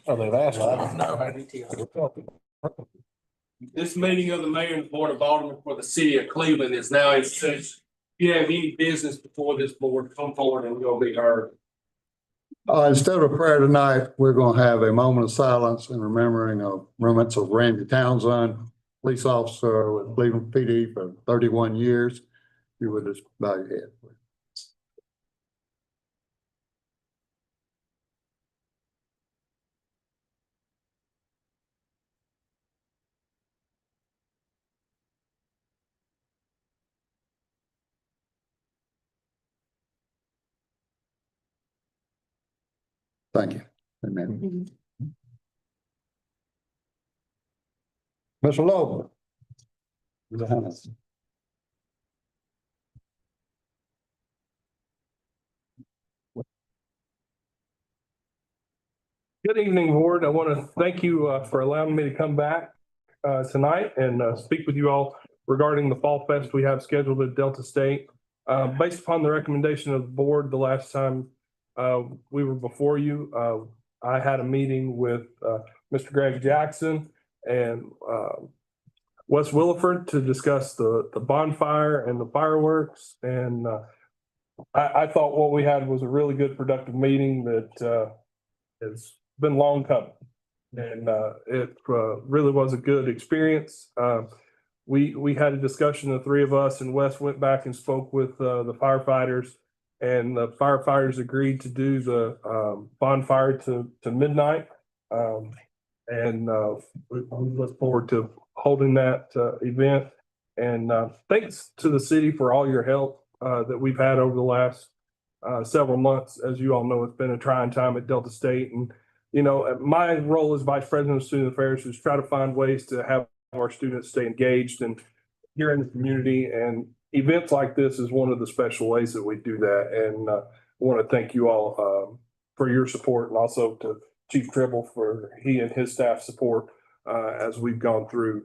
Oh, they've asked. This meeting of the mayor and board of aldermen for the city of Cleveland is now in session. If you have any business before this board, come forward and you'll be heard. Instead of a prayer tonight, we're going to have a moment of silence in remembering of remnants of Randy Townsend, police officer with Cleveland PD for 31 years. You would just bow your head. Thank you. Amen. Mr. Lowe. Good evening, board. I want to thank you for allowing me to come back tonight and speak with you all regarding the Fall Fest we have scheduled at Delta State. Based upon the recommendation of the board, the last time we were before you, I had a meeting with Mr. Greg Jackson and Wes Williford to discuss the bonfire and the fireworks. And I thought what we had was a really good, productive meeting that has been long coming. And it really was a good experience. We had a discussion, the three of us, and Wes went back and spoke with the firefighters, and the firefighters agreed to do the bonfire to midnight. And we look forward to holding that event. And thanks to the city for all your help that we've had over the last several months. As you all know, it's been a trying time at Delta State. And, you know, my role as Vice President of Student Affairs is try to find ways to have our students stay engaged and here in the community. And events like this is one of the special ways that we do that. And I want to thank you all for your support, and also to Chief Tribble for he and his staff support as we've gone through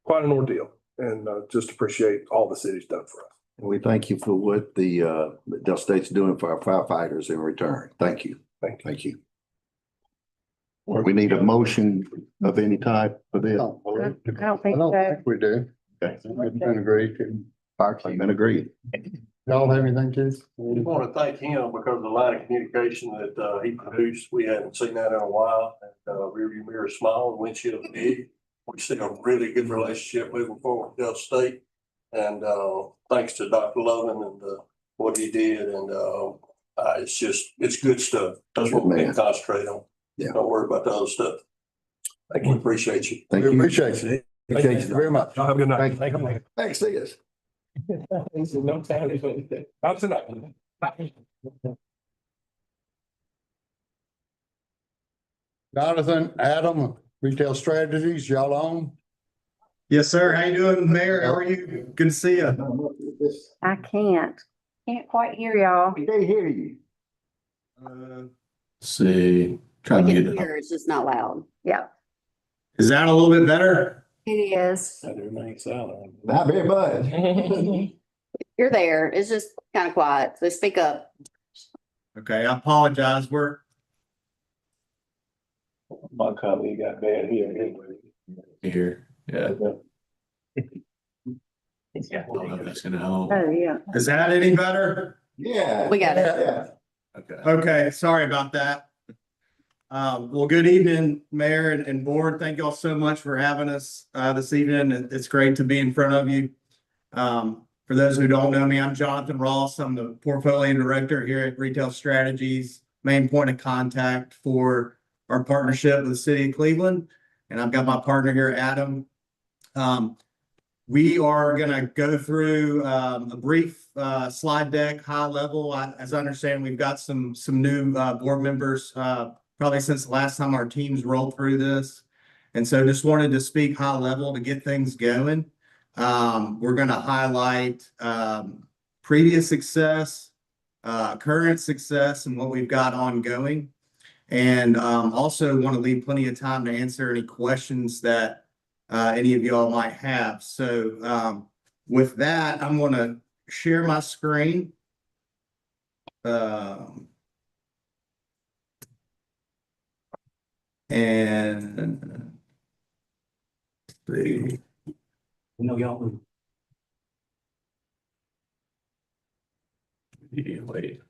quite an ordeal, and just appreciate all the city's done for us. We thank you for what the Delta State's doing for our firefighters in return. Thank you. Thank you. Thank you. We need a motion of any type for this. I don't I don't think so. think we do. Okay. We've been agreed to. Been agreed. Y'all have anything, Keith? We want to thank him because of the line of communication that he produced. We hadn't seen that in a while. And rearview mirror small, windshield big. We see a really good relationship moving forward with Delta State. And thanks to Dr. Lovin and what he did. And it's good stuff. That's what we can concentrate on. Yeah. Don't worry about the other stuff. Thank you. Appreciate you. Thank We you. appreciate you. Appreciate you very much. Y'all have a good night. Thank you. Thanks, see us. No time. Not tonight. Jonathan, Adam, Retail Strategies, y'all on? Yes, sir. How you doing, Mayor? How are you? Good to see you. I can't quite hear y'all. We can't hear you. See, We trying to can get it. hear, it's just not loud. Yeah, Is that a little bit better? it is. That remains silent. Not very much. You're there. It's just kind of quiet. So speak up. Okay, I apologize. We're My company got bad here anyway. here. Yeah. Oh, yeah. Is that any better? Yeah. We got it. Yeah. Okay. Okay, sorry about that. Well, good evening, Mayor and board. Thank you all so much for having us this evening. It's great to be in front of you. For those who don't know me, I'm Jonathan Ross. I'm the portfolio director here at Retail Strategies, main point of contact for our partnership with the city of Cleveland. And I've got my partner here, Adam. We are going to go through a brief slide deck, high level. As I understand, we've got some new board members, probably since the last time our teams rolled through this. And so just wanted to speak high level to get things going. We're going to highlight previous success, current success, and what we've got ongoing. And also want to leave plenty of time to answer any questions that any of y'all might have. So with that, I'm going to share my screen. And see. No, y'all. Immediately.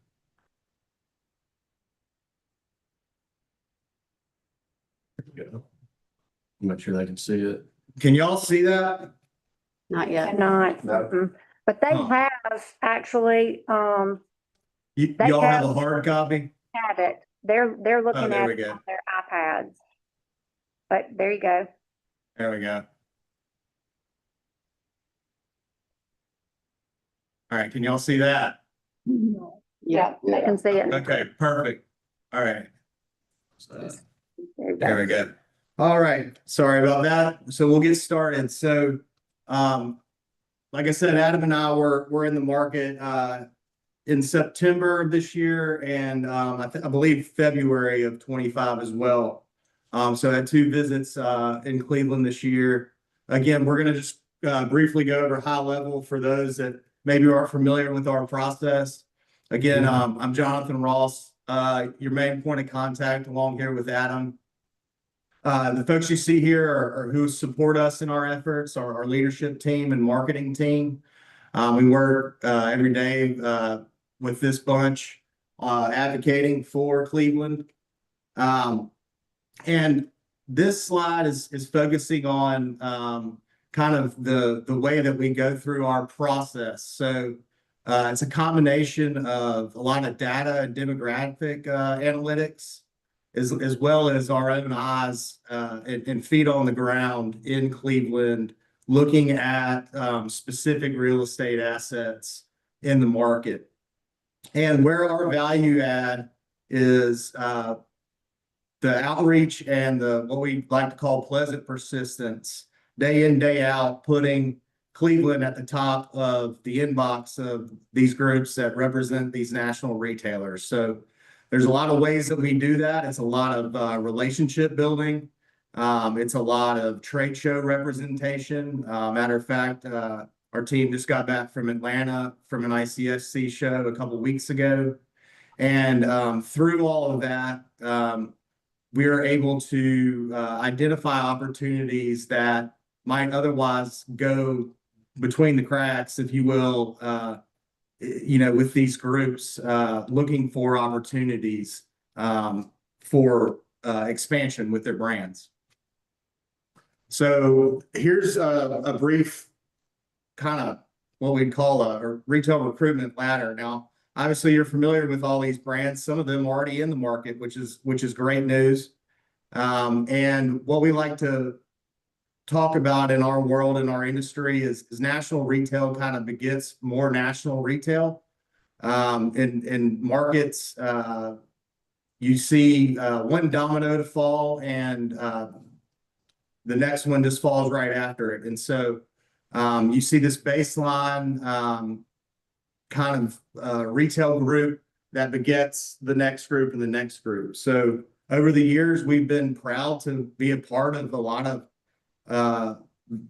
There we go. I'm not sure they can see it. Can y'all see that? Not yet. Not, but they Huh. have actually, They Y'all have a have- hard copy? had it. They're Oh, looking there at we it go. on their iPads. But there you go. There we go. All right, can y'all see that? Yeah. I can see it. Okay, perfect. All right. There you There go. we go. All right, sorry about that. So we'll get started. So, like I said, Adam and I we're in the market, in September of this year and, I believe February of 25 as well. So I had 2 visits, in Cleveland this year. Again, we're gonna just, briefly go over high level for those that maybe aren't familiar with our process. Again, I'm Jonathan Ross, your main point of contact along here with Adam. The folks you see here are who support us in our efforts, our leadership team and marketing team. We work every day with this bunch, advocating for Cleveland. And this slide is focusing on kind of the way that we go through our process. So it's a combination of a lot of data and demographic analytics, as well as our own eyes and feet on the ground in Cleveland, looking at specific real estate assets in the market. And where our value add is the outreach and what we like to call pleasant persistence, day in, day out, putting Cleveland at the top of the inbox of these groups that represent these national retailers. So there's a lot of ways that we do that. It's a lot of relationship building. It's a lot of trade show representation. Matter of fact, our team just got back from Atlanta from an ICSC show a couple weeks ago. And through all of that, we are able to identify opportunities that might otherwise go between the cracks, if you will, with these groups, looking for opportunities for expansion with their brands. So here's a brief kind of what we'd call a retail recruitment ladder. Now, obviously, you're familiar with all these brands. Some of them are already in the market, which is great news. And what we like to talk about in our world, in our industry, is national retail kind of begets more national retail. In markets, you see one domino to fall, and the next one just falls right after it. And so you see this baseline kind of retail group that begets the next group and the next group. So over the years, we've been proud to be a part of a lot of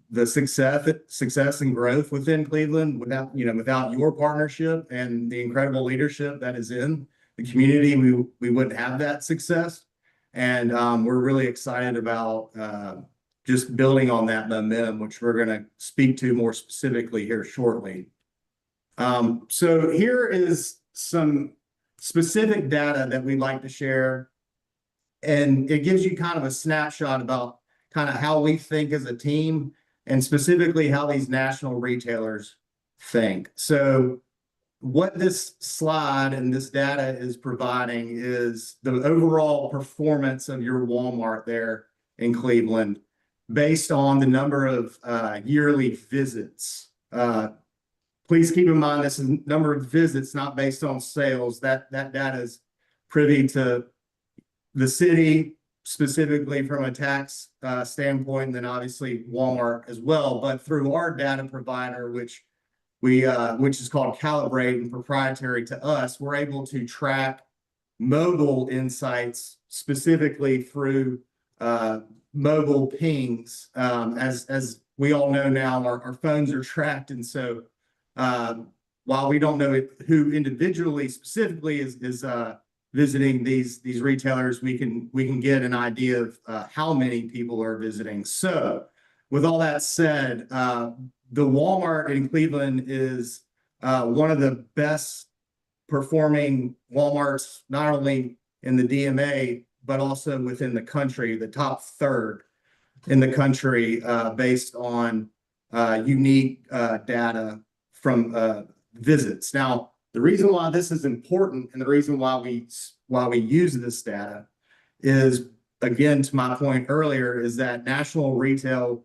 the success and growth within Cleveland. Without your partnership and the incredible leadership that is in the community, we wouldn't have that success. And we're really excited about just building on that momentum, which we're going to speak to more specifically here shortly. So here is some specific data that we'd like to share. And it gives you kind of a snapshot about kind of how we think as a team, and specifically how these national retailers think. So what this slide and this data is providing is the overall performance of your Walmart there in Cleveland based on the number of yearly visits. Please keep in mind this is number of visits, not based on sales. That data is privy to the city, specifically from a tax standpoint, and then obviously Walmart as well. But through our data provider, which is called Calibrate and proprietary to us, we're able to track mobile insights specifically through mobile pings. As we all know now, our phones are tracked, and so while we don't know who individually specifically is visiting these retailers, we can get an idea of how many people are visiting. So with all that said, the Walmart in Cleveland is one of the best performing Walmarts, not only in the DMA, but also within the country, the top third in the country, based on unique data from visits. Now, the reason why this is important and the reason why we use this data is, again, to my point earlier, is that national retail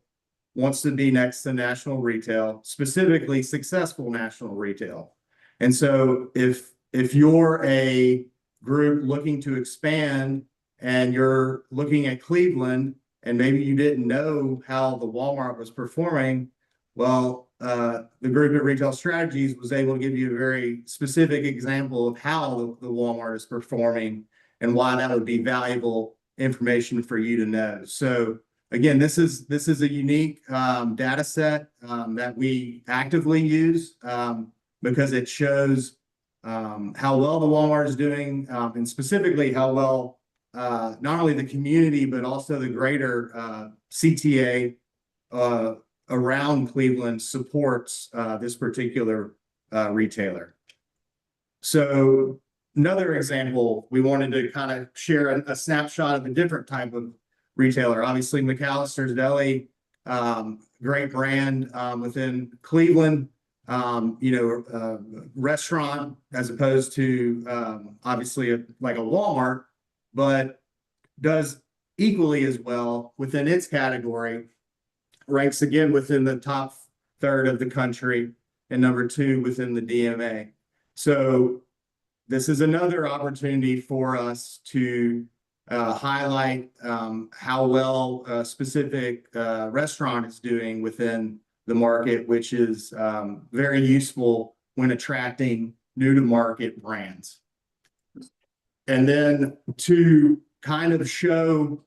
wants to be next to national retail, specifically successful national retail. And so if you're a group looking to expand and you're looking at Cleveland and maybe you didn't know how the Walmart was performing, well, the group at Retail Strategies was able to give you a very specific example of how the Walmart is performing and why that would be valuable information for you to know. So again, this is a unique data set that we actively use because it shows how well the Walmart is doing, and specifically how well not only the community but also the greater CTA around Cleveland supports this particular retailer. So another example, we wanted to kind of share a snapshot of a different type of retailer. Obviously, McAllister's Deli, great brand within Cleveland. Restaurant as opposed to obviously like a Walmart, but does equally as well within its category. Ranks again within the top third of the country and number 2 within the DMA. So this is another opportunity for us to highlight how well a specific restaurant is doing within the market, which is very useful when attracting new to market brands. And then to kind of show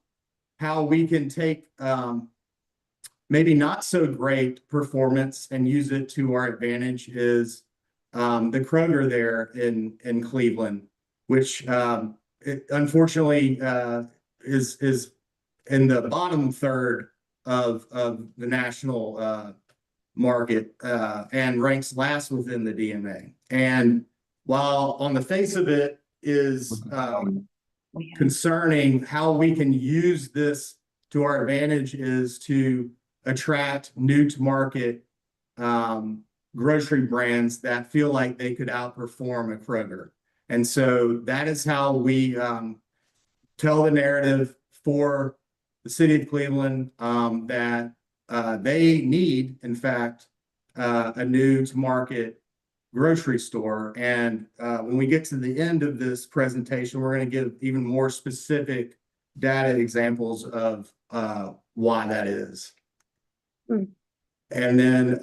how we can take maybe not so great performance and use it to our advantage is the Kroger there in Cleveland, which unfortunately is in the bottom third of the national market and ranks last within the DMA. And while on the face of it is concerning, how we can use this to our advantage is to attract new to market grocery brands that feel like they could outperform a Kroger. And so that is how we tell the narrative for the city of Cleveland that they need, in fact, a new to market grocery store. And when we get to the end of this presentation, we're going to give even more specific data examples of why that is. And then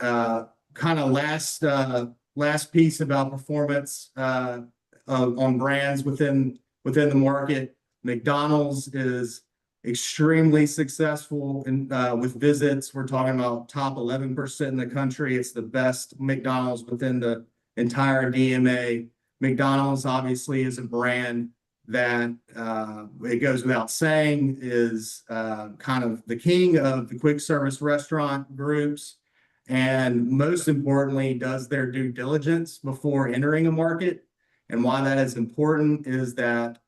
kind of last piece about performance on brands within the market. McDonald's is extremely successful with visits. We're talking about top 11% in the country. It's the best McDonald's within the entire DMA. McDonald's obviously is a brand that it goes without saying is kind of the king of the quick service restaurant groups, and most importantly does their due diligence before entering a market. And why that is important is that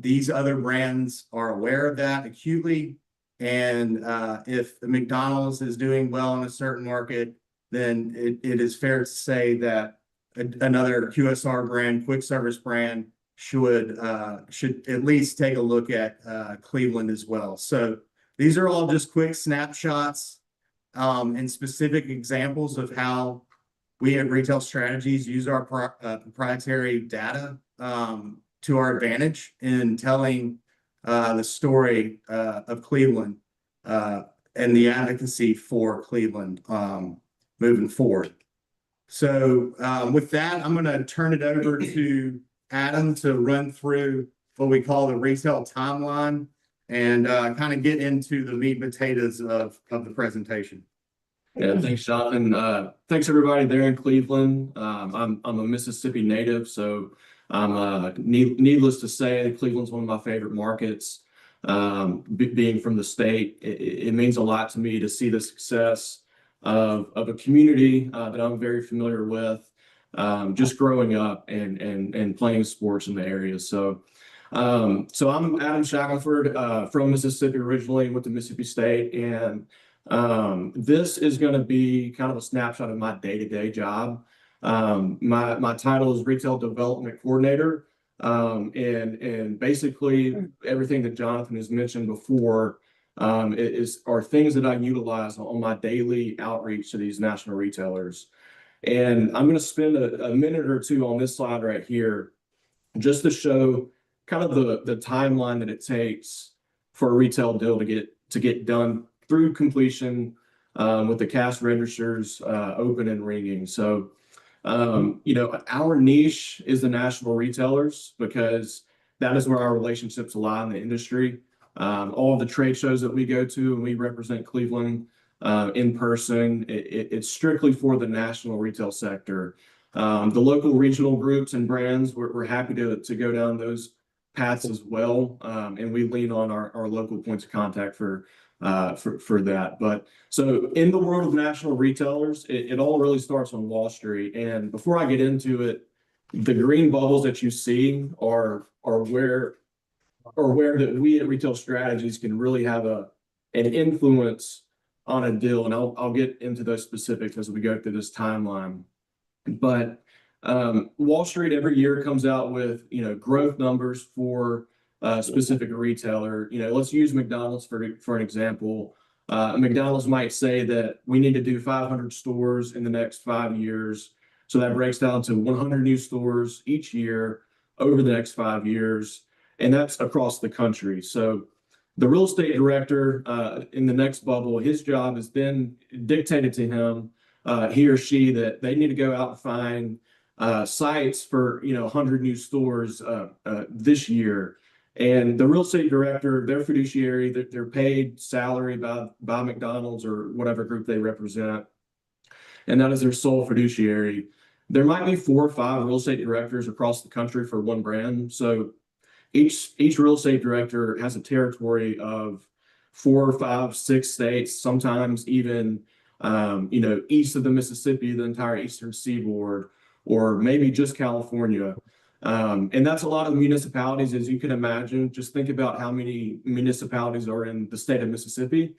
these other brands are aware of that acutely, and if the McDonald's is doing well in a certain market, then it is fair to say that another QSR brand, quick service brand, should at least take a look at Cleveland as well. So these are all just quick snapshots and specific examples of how we at Retail Strategies use our proprietary data to our advantage in telling the story of Cleveland and the advocacy for Cleveland moving forward. So with that, I'm going to turn it over to Adam to run through what we call the retail timeline and kind of get into the meat and potatoes of the presentation. Yeah, thanks, Jonathan. Thanks everybody there in Cleveland. I'm a Mississippi native, so Needless to say, Cleveland's one of my favorite markets. Being from the state, it means a lot to me to see the success of a community that I'm very familiar with, just growing up and playing sports in the area. So I'm Adam Shackelford, from Mississippi originally, went to Mississippi State, and this is going to be kind of a snapshot of my day-to-day job. My title is Retail Development Coordinator, and basically everything that Jonathan has mentioned before are things that I utilize on my daily outreach to these national retailers. And I'm going to spend a minute or two on this slide right here just to show kind of the timeline that it takes for a retail deal to get done through completion, with the cash registers open and ringing. So our niche is the national retailers, because that is where our relationships lie in the industry. All of the trade shows that we go to and we represent Cleveland in person, it's strictly for the national retail sector. The local regional groups and brands, we're happy to go down those paths as well, and we lean on our local points of contact for that. But so in the world of national retailers, it all really starts on Wall Street. And before I get into it, the green bubbles that you see are where that we at Retail Strategies can really have an influence on a deal. And I'll get into those specifics as we go through this timeline. But Wall Street every year comes out with growth numbers for a specific retailer. Let's use McDonald's for an example. McDonald's might say that we need to do 500 stores in the next 5 years. So that breaks down to 100 new stores each year over the next 5 years. And that's across the country. So the real estate director in the next bubble, his job has been dictated to him, he or she, that they need to go out and find sites for 100 new stores this year. And the real estate director, their fiduciary, they're paid salary by McDonald's or whatever group they represent, and that is their sole fiduciary. There might be 4 or 5 real estate directors across the country for one brand. So each real estate director has a territory of 4 or 5, 6 states, sometimes even east of the Mississippi, the entire eastern seaboard, or maybe just California. And that's a lot of municipalities, as you can imagine. Just think about how many municipalities are in the state of Mississippi.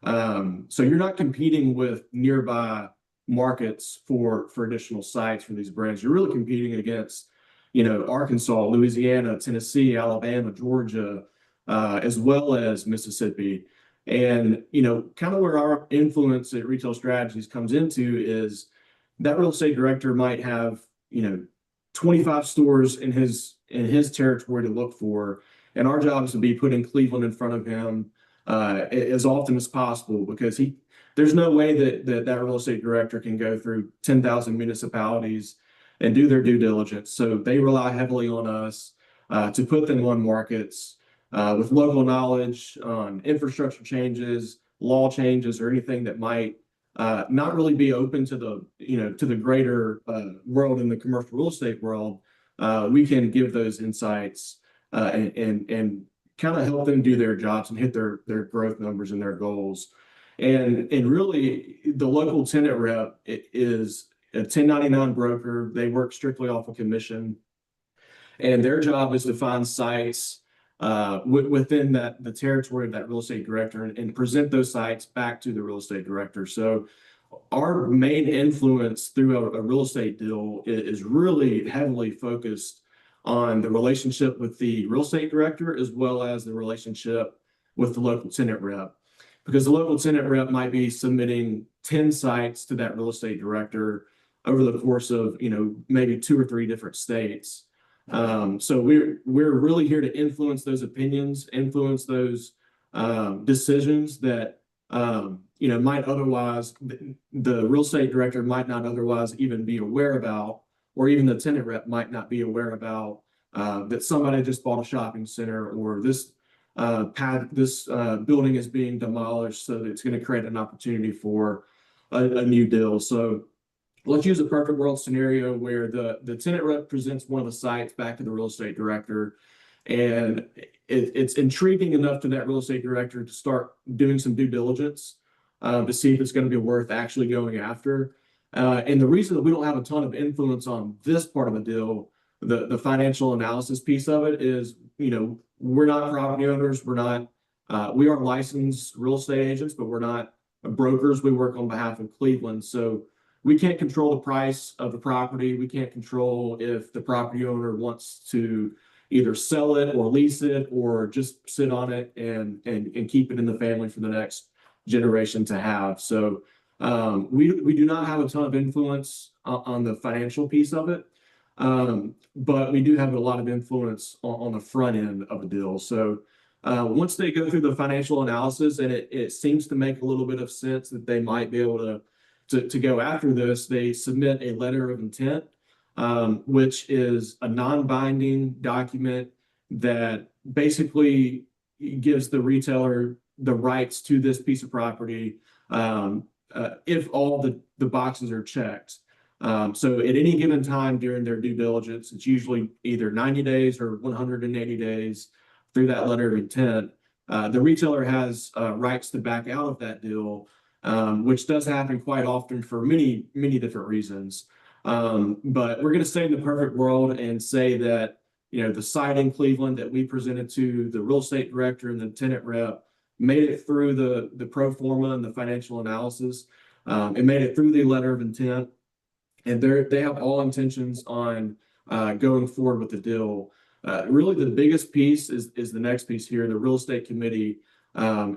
So you're not competing with nearby markets for additional sites for these brands. You're really competing against Arkansas, Louisiana, Tennessee, Alabama, Georgia, as well as Mississippi. And kind of where our influence at Retail Strategies comes into is that real estate director might have 25 stores in his territory to look for, and our job is to be putting Cleveland in front of him as often as possible, because there's no way that real estate director can go through 10,000 municipalities and do their due diligence. So they rely heavily on us to put them on markets with local knowledge on infrastructure changes, law changes, or anything that might not really be open to the greater world in the commercial real estate world. We can give those insights and kind of help them do their jobs and hit their growth numbers and their goals. And really, the local tenant rep is a 1099 broker. They work strictly off a commission, and their job is to find sites within the territory of that real estate director and present those sites back to the real estate director. So our main influence through a real estate deal is really heavily focused on the relationship with the real estate director, as well as the relationship with the local tenant rep. Because the local tenant rep might be submitting 10 sites to that real estate director over the course of maybe 2 or 3 different states. So we're really here to influence those opinions, influence those decisions that might otherwise the real estate director might not otherwise even be aware about, or even the tenant rep might not be aware about, that somebody just bought a shopping center, or this building is being demolished, so that it's going to create an opportunity for a new deal. So let's use a perfect world scenario where the tenant rep presents one of the sites back to the real estate director. And it's intriguing enough to that real estate director to start doing some due diligence to see if it's going to be worth actually going after. And the reason that we don't have a ton of influence on this part of the deal, the financial analysis piece of it is, we're not property owners. We are licensed real estate agents, but we're not brokers. We work on behalf of Cleveland. So we can't control the price of the property. We can't control if the property owner wants to either sell it or lease it or just sit on it and keep it in the family for the next generation to have. So we do not have a ton of influence on the financial piece of it. But we do have a lot of influence on the front end of a deal. So once they go through the financial analysis and it seems to make a little bit of sense that they might be able to go after this, they submit a letter of intent, which is a non-binding document that basically gives the retailer the rights to this piece of property if all the boxes are checked. So at any given time during their due diligence, it's usually either 90 days or 180 days through that letter of intent. The retailer has rights to back out of that deal, which does happen quite often for many, many different reasons. But we're going to stay in the perfect world and say that, the site in Cleveland that we presented to the real estate director and the tenant rep made it through the pro forma and the financial analysis. It made it through the letter of intent, and they have all intentions on going forward with the deal. Really, the biggest piece is the next piece here, the real estate committee.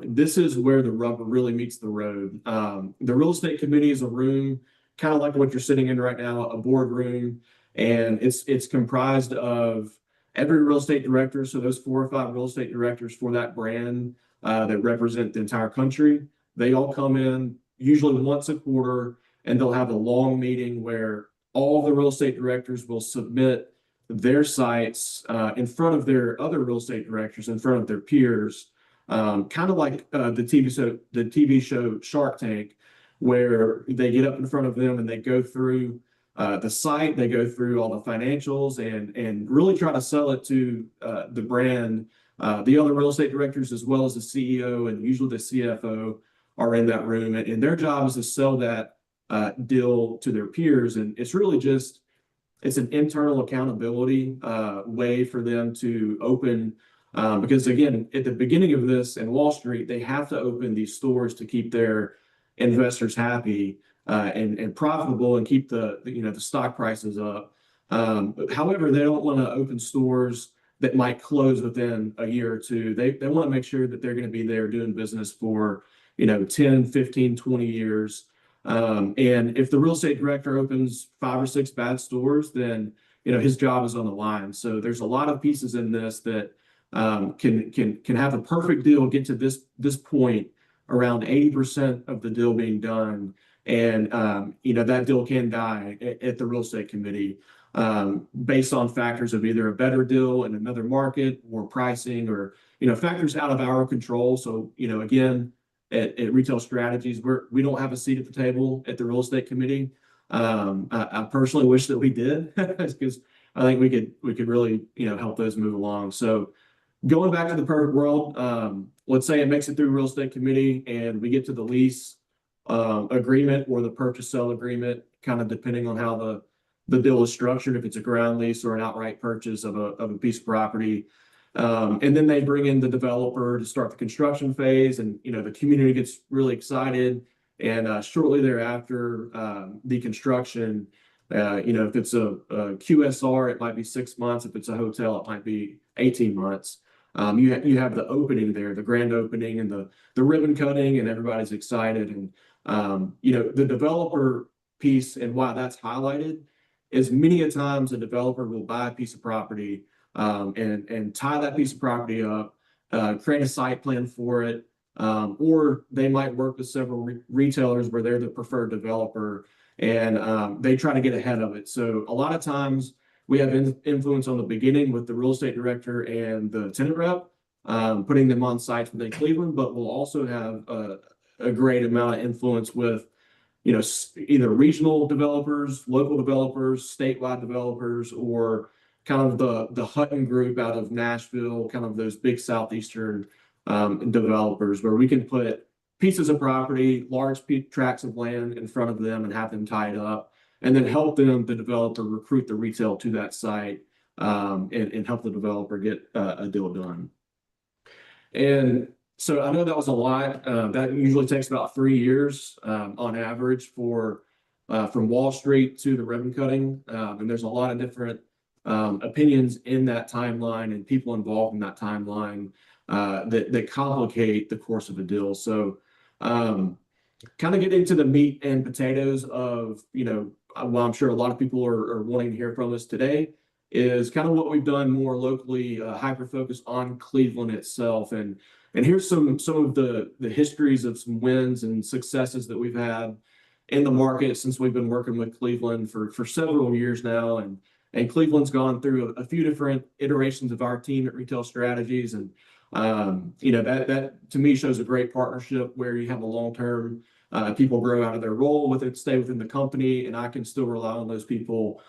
This is where the rubber really meets the road. The real estate committee is a room, kind of like what you're sitting in right now, a boardroom, and it's comprised of every real estate director. So those 4 or 5 real estate directors for that brand that represent the entire country, they all come in usually once a quarter, and they'll have a long meeting where all the real estate directors will submit their sites in front of their other real estate directors, in front of their peers, kind of like the TV show Shark Tank, where they get up in front of them and they go through the site, they go through all the financials and really try to sell it to the brand. The other real estate directors, as well as the CEO and usually the CFO, are in that room, and their job is to sell that deal to their peers. And it's really just, it's an internal accountability way for them to open, because again, at the beginning of this in Wall Street, they have to open these stores to keep their investors happy and profitable and keep the stock prices up. However, they don't want to open stores that might close within a year or two. They want to make sure that they're going to be there doing business for 10, 15, 20 years. And if the real estate director opens 5 or 6 bad stores, then his job is on the line. So there's a lot of pieces in this that can have a perfect deal, get to this point, around 80% of the deal being done, and that deal can die at the real estate committee based on factors of either a better deal in another market or pricing, or factors out of our control. So again, at Retail Strategies, we don't have a seat at the table at the real estate committee. I personally wish that we did, because I think we could really help those move along. So going back to the perfect world, let's say it makes it through real estate committee and we get to the lease agreement or the purchase sale agreement, kind of depending on how the deal is structured, if it's a ground lease or an outright purchase of a piece of property. And then they bring in the developer to start the construction phase, and the community gets really excited. And shortly thereafter, the construction, if it's a QSR, it might be 6 months. If it's a hotel, it might be 18 months. You have the opening there, the grand opening, and the ribbon cutting, and everybody's excited. And the developer piece, and why that's highlighted, is many a times a developer will buy a piece of property and tie that piece of property up, create a site plan for it, or they might work with several retailers where they're the preferred developer, and they try to get ahead of it. So a lot of times we have influence on the beginning with the real estate director and the tenant rep, putting them on sites within Cleveland, but we'll also have a great amount of influence with either regional developers, local developers, statewide developers, or kind of the Hutton group out of Nashville, kind of those big southeastern developers, where we can put pieces of property, large tracts of land in front of them and have them tied up, and then help them, the developer, recruit the retail to that site, and help the developer get a deal done. And so I know that was a lot. That usually takes about 3 years on average for from Wall Street to the ribbon cutting. And there's a lot of different opinions in that timeline and people involved in that timeline that complicate the course of a deal. So kind of get into the meat and potatoes of, well, I'm sure a lot of people are wanting to hear from us today, is kind of what we've done more locally, hyper-focused on Cleveland itself. And here's some of the histories of some wins and successes that we've had in the market since we've been working with Cleveland for several years now. And Cleveland's gone through a few different iterations of our team at Retail Strategies. And that to me shows a great partnership where you have a long-term, people grow out of their role with it, stay within the company, and I can still rely on those people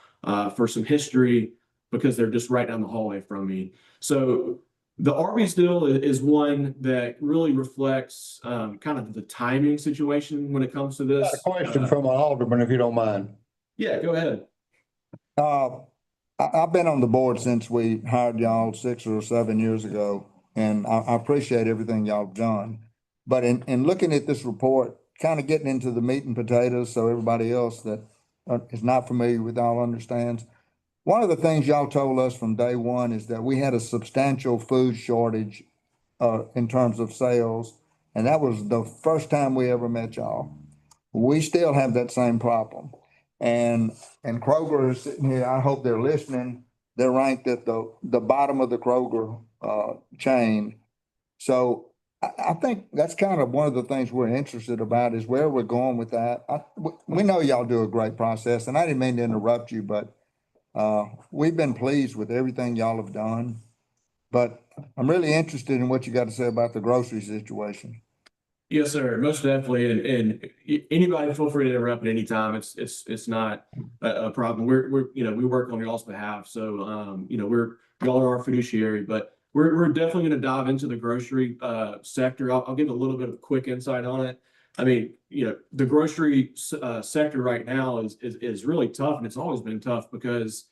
for some history because they're just right down the hallway from me. So the Arby's deal is one that really reflects kind of the timing situation when it comes to this. Got a question from an alderman, if you don't mind. Yeah, go ahead. I've been on the board since we hired y'all 6 or 7 years ago, and I appreciate everything y'all have done. But in looking at this report, kind of getting into the meat and potatoes so everybody else that is not familiar with y'all understands, one of the things y'all told us from day one is that we had a substantial food shortage in terms of sales, and that was the first time we ever met y'all. We still have that same problem. And Kroger is sitting here, I hope they're listening. They're ranked at the bottom of the Kroger chain. So I think that's kind of one of the things we're interested about is where we're going with that. We know y'all do a great process, and I didn't mean to interrupt you, but we've been pleased with everything y'all have done. But I'm really interested in what you got to say about the grocery situation. Yes, sir. Most definitely. And anybody feel free to interrupt at any time. It's not a problem. We work on y'all's behalf. So, y'all are our fiduciary, but we're definitely going to dive into the grocery sector. I'll give a little bit of quick insight on it. I mean, the grocery sector right now is really tough, and it's always been tough because,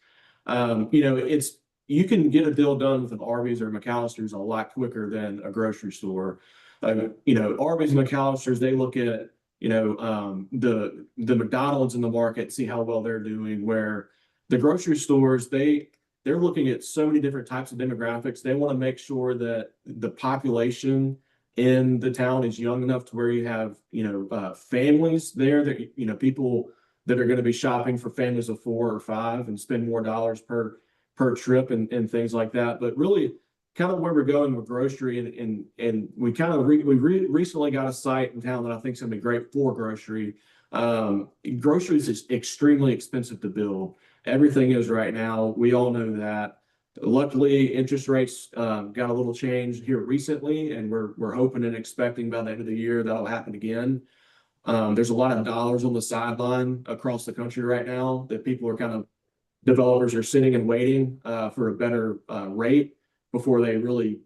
you can get a deal done with an Arby's or McAllister's a lot quicker than a grocery store. Arby's and McAllister's, they look at, the McDonald's in the market, see how well they're doing, where the grocery stores, they're looking at so many different types of demographics. They want to make sure that the population in the town is young enough to where you have, families there that, people that are going to be shopping for families of 4 or 5 and spend more dollars per trip and things like that. But really kind of where we're going with grocery and we kind of recently got a site in town that I think is going to be great for grocery. Groceries is extremely expensive to build. Everything is right now. We all know that. Luckily, interest rates got a little change here recently, and we're hoping and expecting by the end of the year that'll happen again. There's a lot of dollars on the sideline across the country right now that developers are sitting and waiting for a better rate before they really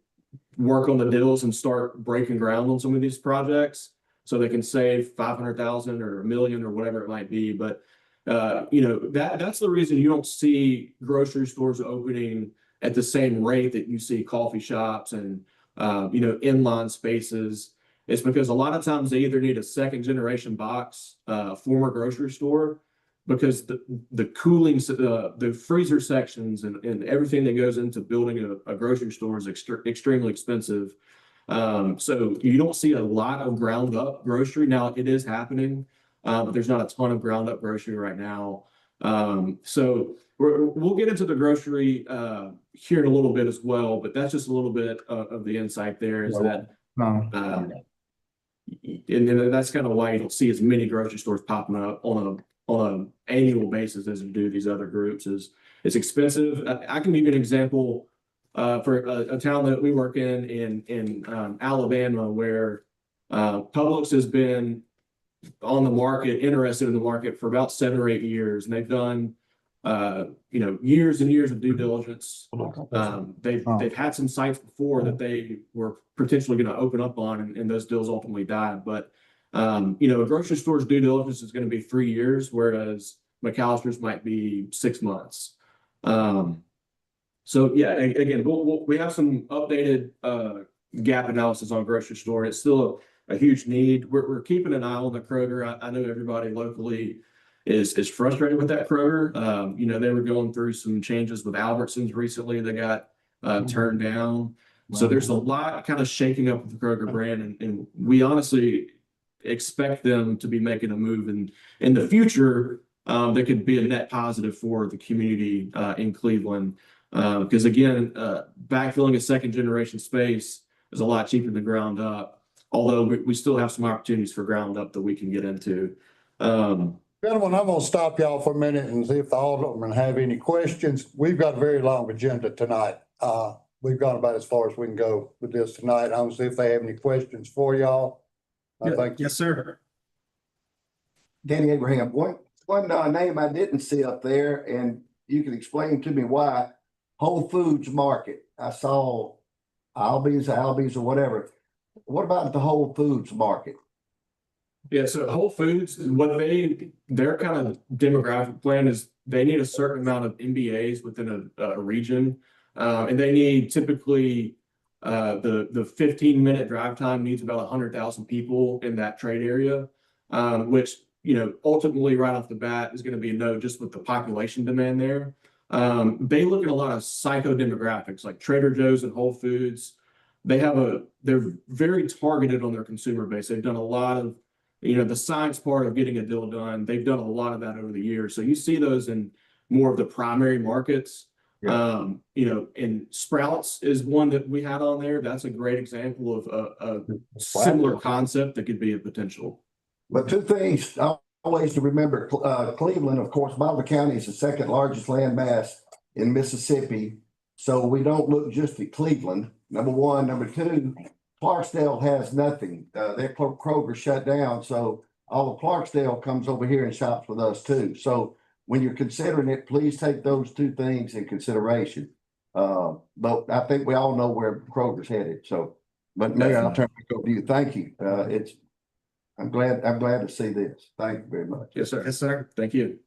work on the deals and start breaking ground on some of these projects, so they can save 500,000 or $1 million or whatever it might be. But that's the reason you don't see grocery stores opening at the same rate that you see coffee shops and inline spaces. It's because a lot of times they either need a second generation box, former grocery store, because the cooling, the freezer sections and everything that goes into building a grocery store is extremely expensive. So you don't see a lot of ground up grocery. Now it is happening, but there's not a ton of ground up grocery right now. So we'll get into the grocery here in a little bit as well, but that's just a little bit of the insight there is that, and that's kind of why you don't see as many grocery stores popping up on an annual basis as you do these other groups. It's expensive. I can give you an example for a town that we work in Alabama, where Publix has been on the market, interested in the market for about 7 or 8 years, and they've done, years and years of due diligence. They've had some sites before that they were potentially going to open up on, and those deals ultimately died. But, a grocery store's due diligence is going to be 3 years, whereas McAllister's might be 6 months. So yeah, again, we have some updated gap analysis on grocery store. It's still a huge need. We're keeping an eye on the Kroger. I know everybody locally is frustrated with that Kroger. They were going through some changes with Albertsons recently. They got turned down. So there's a lot kind of shaking up with the Kroger brand, and we honestly expect them to be making a move in the future that could be a net positive for the community in Cleveland. Because again, backfilling a second generation space is a lot cheaper than ground up, although we still have some opportunities for ground up that we can get into. Gentlemen, I'm gonna stop y'all for a minute and see if the aldermen have any questions. We've got a very long agenda tonight. We've gone about as far as we can go with this tonight. I'm gonna see if they have any questions for y'all. Yes, sir. Danny Abraham, one name I didn't see up there, and you can explain to me why. Whole Foods Market. I saw Albies or whatever. What about the Whole Foods Market? Yeah, so Whole Foods, their kind of demographic plan is they need a certain amount of MBAs within a region. And they need typically the 15-minute drive time needs about 100,000 people in that trade area, which, ultimately right off the bat is going to be a no just with the population demand there. They look at a lot of psycho demographics like Trader Joe's and Whole Foods. They're very targeted on their consumer base. They've done a lot of, the science part of getting a deal done. They've done a lot of that over the years. So you see those in more of the primary markets. Yeah. And Sprouts is one that we had on there. That's a great example of a similar concept that could be a potential. But two things always to remember, Cleveland, of course, Bolivar County is the second largest landmass in Mississippi. So we don't look just at Cleveland, number one. Number two, Clarksdale has nothing. Their Kroger shut down. So all of Clarksdale comes over here and shops with us too. So when you're considering it, please take those two things in consideration. But I think we all know where Kroger's headed. So, but Mayor, I'll turn it over to you. Thank you. I'm glad to see this. Thank you very much. Yes, sir. Yes, sir. Thank you.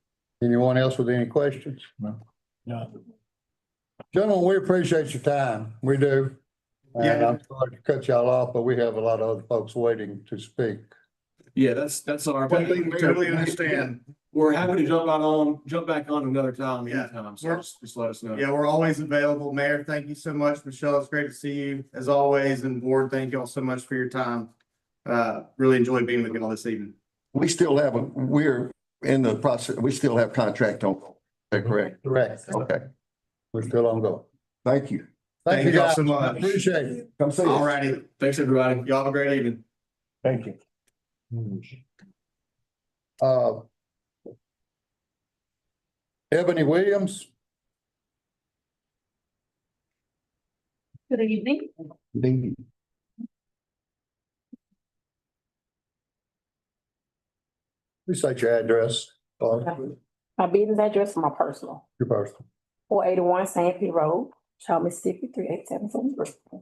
Anyone else with any questions? No. Gentlemen, we appreciate your time. We do. And I'm sorry to cut y'all off, but we have a lot of other folks waiting to speak. Yeah, that's our. We totally understand. We're happy to jump back on another time. Yeah. Anytime. So just let us know. Yeah, we're always available. Mayor, thank you so much. Michelle, it's great to see you as always. And board, thank you all so much for your time. Really enjoyed being with you all this evening. We're in the process. We still have contract on. Is that correct? Correct. Okay. We're still on go. Thank you. Thank you y'all guys so much. Appreciate it. Come see us. All righty. Thanks, everybody. Y'all have a great evening. Thank you. Ebony Williams. Good evening. Please state your address. My business address is my personal, Your personal. 481 St. Pete Road, Shaw, Mississippi, 38773.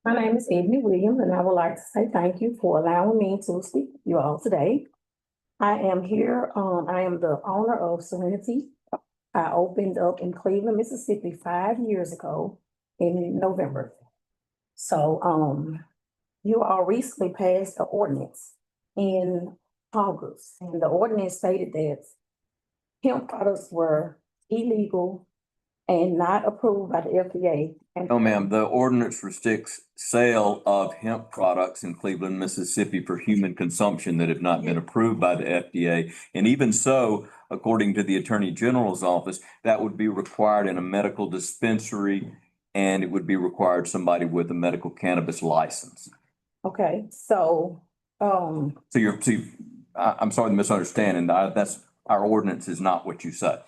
My name is Ebony Williams, and I would like to say thank you for allowing me to speak with you all today. I am here, I am the owner of Serenity. I opened up in Cleveland, Mississippi 5 years ago in November. So, you all recently passed an ordinance in Congress, and the ordinance stated that hemp products were illegal and not approved by the FDA. No, ma'am, the ordinance restricts sale of hemp products in Cleveland, Mississippi for human consumption that have not been approved by the FDA. And even so, according to the Attorney General's office, that would be required in a medical dispensary, and it would be required somebody with a medical cannabis license. Okay, so, I'm sorry to misunderstand, and that's, our ordinance is not what you said.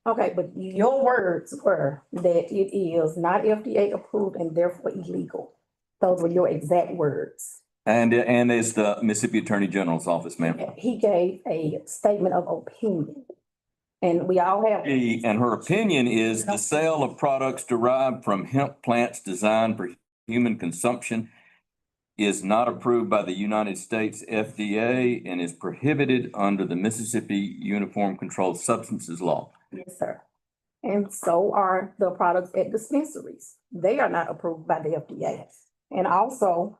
Okay, but your words were that it is not FDA approved and therefore illegal. Those were your exact words. And it's the Mississippi Attorney General's office, ma'am. He gave a statement of opinion. And we all have. And her opinion is the sale of products derived from hemp plants designed for human consumption is not approved by the United States FDA and is prohibited under the Mississippi Uniform Controlled Substances Law. Yes, sir. And so are the products at dispensaries. They are not approved by the FDA. And also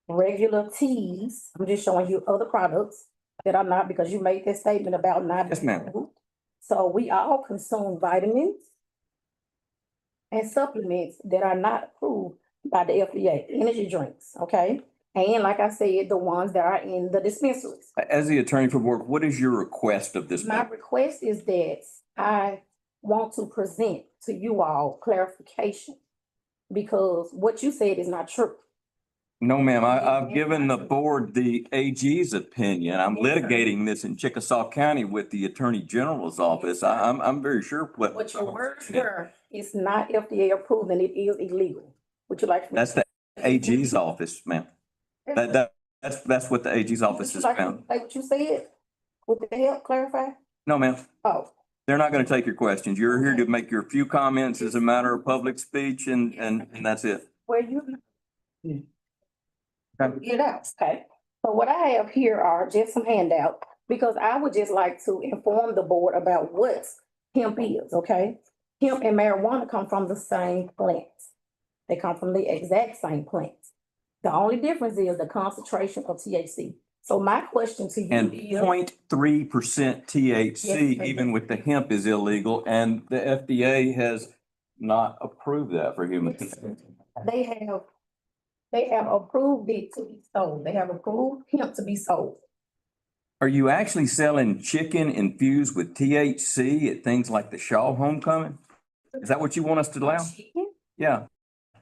regular teas, I'm just showing you other products that are not, because you made that statement about not. Yes, ma'am. So we all consume vitamins and supplements that are not approved by the FDA, energy drinks, okay? And like I said, the ones that are in the dispensaries. As the attorney for the board, what is your request of this? My request is that I want to present to you all clarification because what you said is not true. No, ma'am, I've given the board the AG's opinion. I'm litigating this in Chickasaw County with the Attorney General's office. I'm very sure what. What your words were, it's not FDA approved and it is illegal. Would you like? That's the AG's office, ma'am. That's what the AG's office has found. Like what you said? Would that help clarify? No, ma'am. Oh. They're not gonna take your questions. You're here to make your few comments as a matter of public speech and that's it. Where you? Get it out, okay? So what I have here are just some handouts, because I would just like to inform the board about what hemp is, okay? Hemp and marijuana come from the same plants. They come from the exact same plants. The only difference is the concentration of THC. So my question to you And is. 0.3% THC, Yes, even with the hemp, is illegal, and the FDA has not approved that for human consumption. They have approved it to be sold. They have approved hemp to be sold. Are you actually selling chicken infused with THC at things like the Shaw Homecoming? Is that what you want us to allow? Chicken? Yeah,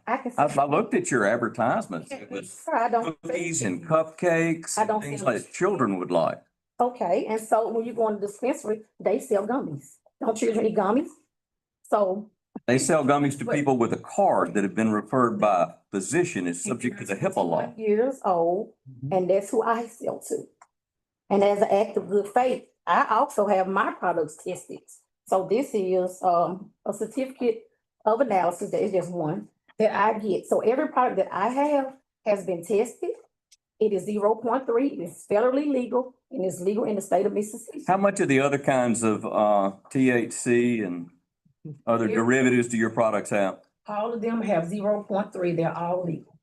I can. I looked at your advertisements. It was I don't. cookies and cupcakes, I don't and things sell like children would like. Okay, and so when you go in the dispensary, they sell gummies. Don't children eat gummies? So. They sell gummies to people with a card that have been referred by a physician is subject to the HIPAA law. Years old, and that's who I sell to. And as an act of good faith, I also have my products tested. So this is a certificate of analysis, that is just one that I get. So every product that I have has been tested. It is 0.3, it's federally legal, and it's legal in the state of Mississippi. How much of the other kinds of THC and other derivatives do your products have? All of them have 0.3, they're all legal.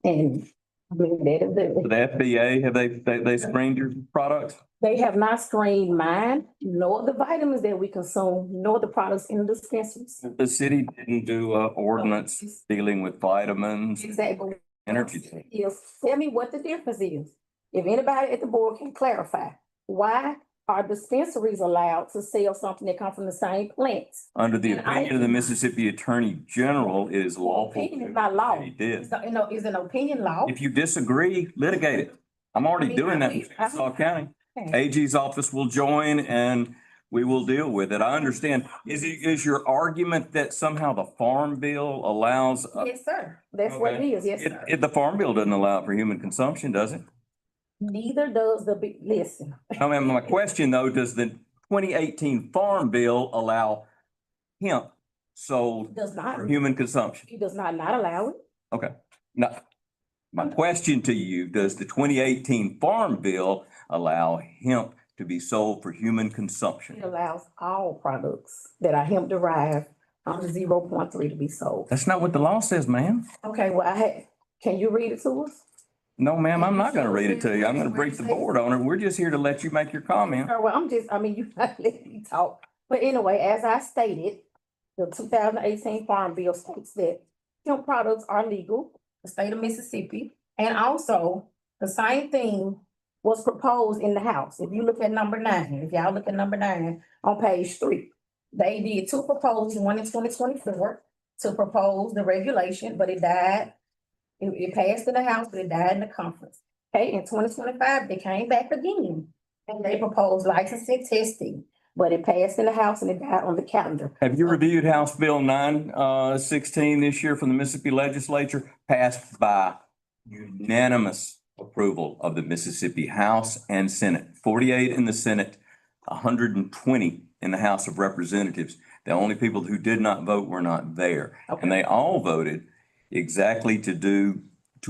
And I believe that is it. The FDA, have they screened your products? They have not screened mine, nor the vitamins that we consume, nor the products in the dispensaries. The city didn't do an ordinance dealing with vitamins, Exactly. energy. Yes, tell me what the difference is. If anybody at the board can clarify, why are dispensaries allowed to sell something that comes from the same plants? Under the opinion of the Mississippi Attorney General, it is lawful. Opinion is not law. He did. Is an opinion law? If you disagree, litigate it. I'm already doing that in Chickasaw County. AG's office will join and we will deal with it. I understand. Is your argument that somehow the Farm Bill allows? Yes, sir. That's what it is. Yes, sir. The Farm Bill doesn't allow for human consumption, does it? Neither does listen. I mean, my question though, does the 2018 Farm Bill allow hemp sold Does not. for human consumption? He does not allow it. Okay. Now, my question to you, does the 2018 Farm Bill allow hemp to be sold for human consumption? It allows all products that are hemp derived under 0.3 to be sold. That's not what the law says, ma'am. Okay, well, can you read it to us? No, ma'am, I'm not gonna read it to you. I'm gonna brief the board on it. We're just here to let you make your comment. Well, you're not letting me talk. But anyway, as I stated, the 2018 Farm Bill states that hemp products are legal, the state of Mississippi. And also, the same thing was proposed in the House. If you look at number 9, if y'all look at number 9 on page 3, they did 2 proposals, one in 2024 to propose the regulation, but it died. It passed in the House, but it died in the conference. Okay, in 2025, they came back again and they proposed licensing, testing, but it passed in the House and it died on the calendar. Have you reviewed House Bill 916 this year from the Mississippi Legislature? Passed by unanimous approval of the Mississippi House and Senate, 48 in the Senate, 120 in the House of Representatives. The only people who did not vote were not there. And they all voted exactly to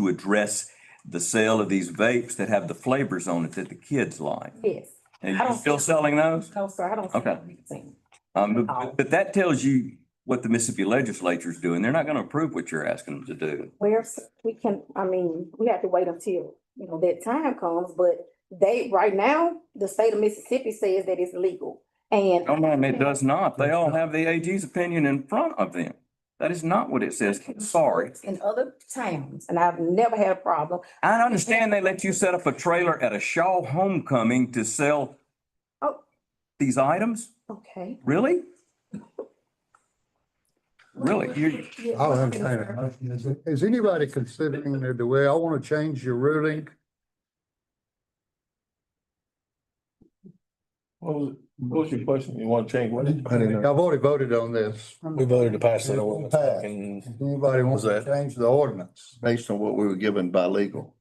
address the sale of these vapes that have the flavors on it that the kids like. Yes. And I you're don't still selling those? No, sir, I don't. see Okay. anything. But that tells you what the Mississippi legislature is doing. They're not going to approve what you're asking them to do. Where's, we have to wait until, that time comes, but right now, the state of Mississippi says that it's legal. And No, ma'am, it does not. They all have the AG's opinion in front of them. That is not what it says. Sorry. in other towns, and I've never had a problem. I understand they let you set up a trailer at a Shaw homecoming to sell Oh. these items? Okay. Really? Really? I'll entertain a motion. Is anybody considering the way I want to change your ruling? What was your question? You want to change what? I've already voted on this. We voted to pass that ordinance back Anybody wants to change the ordinance? Based on what we were given by legal.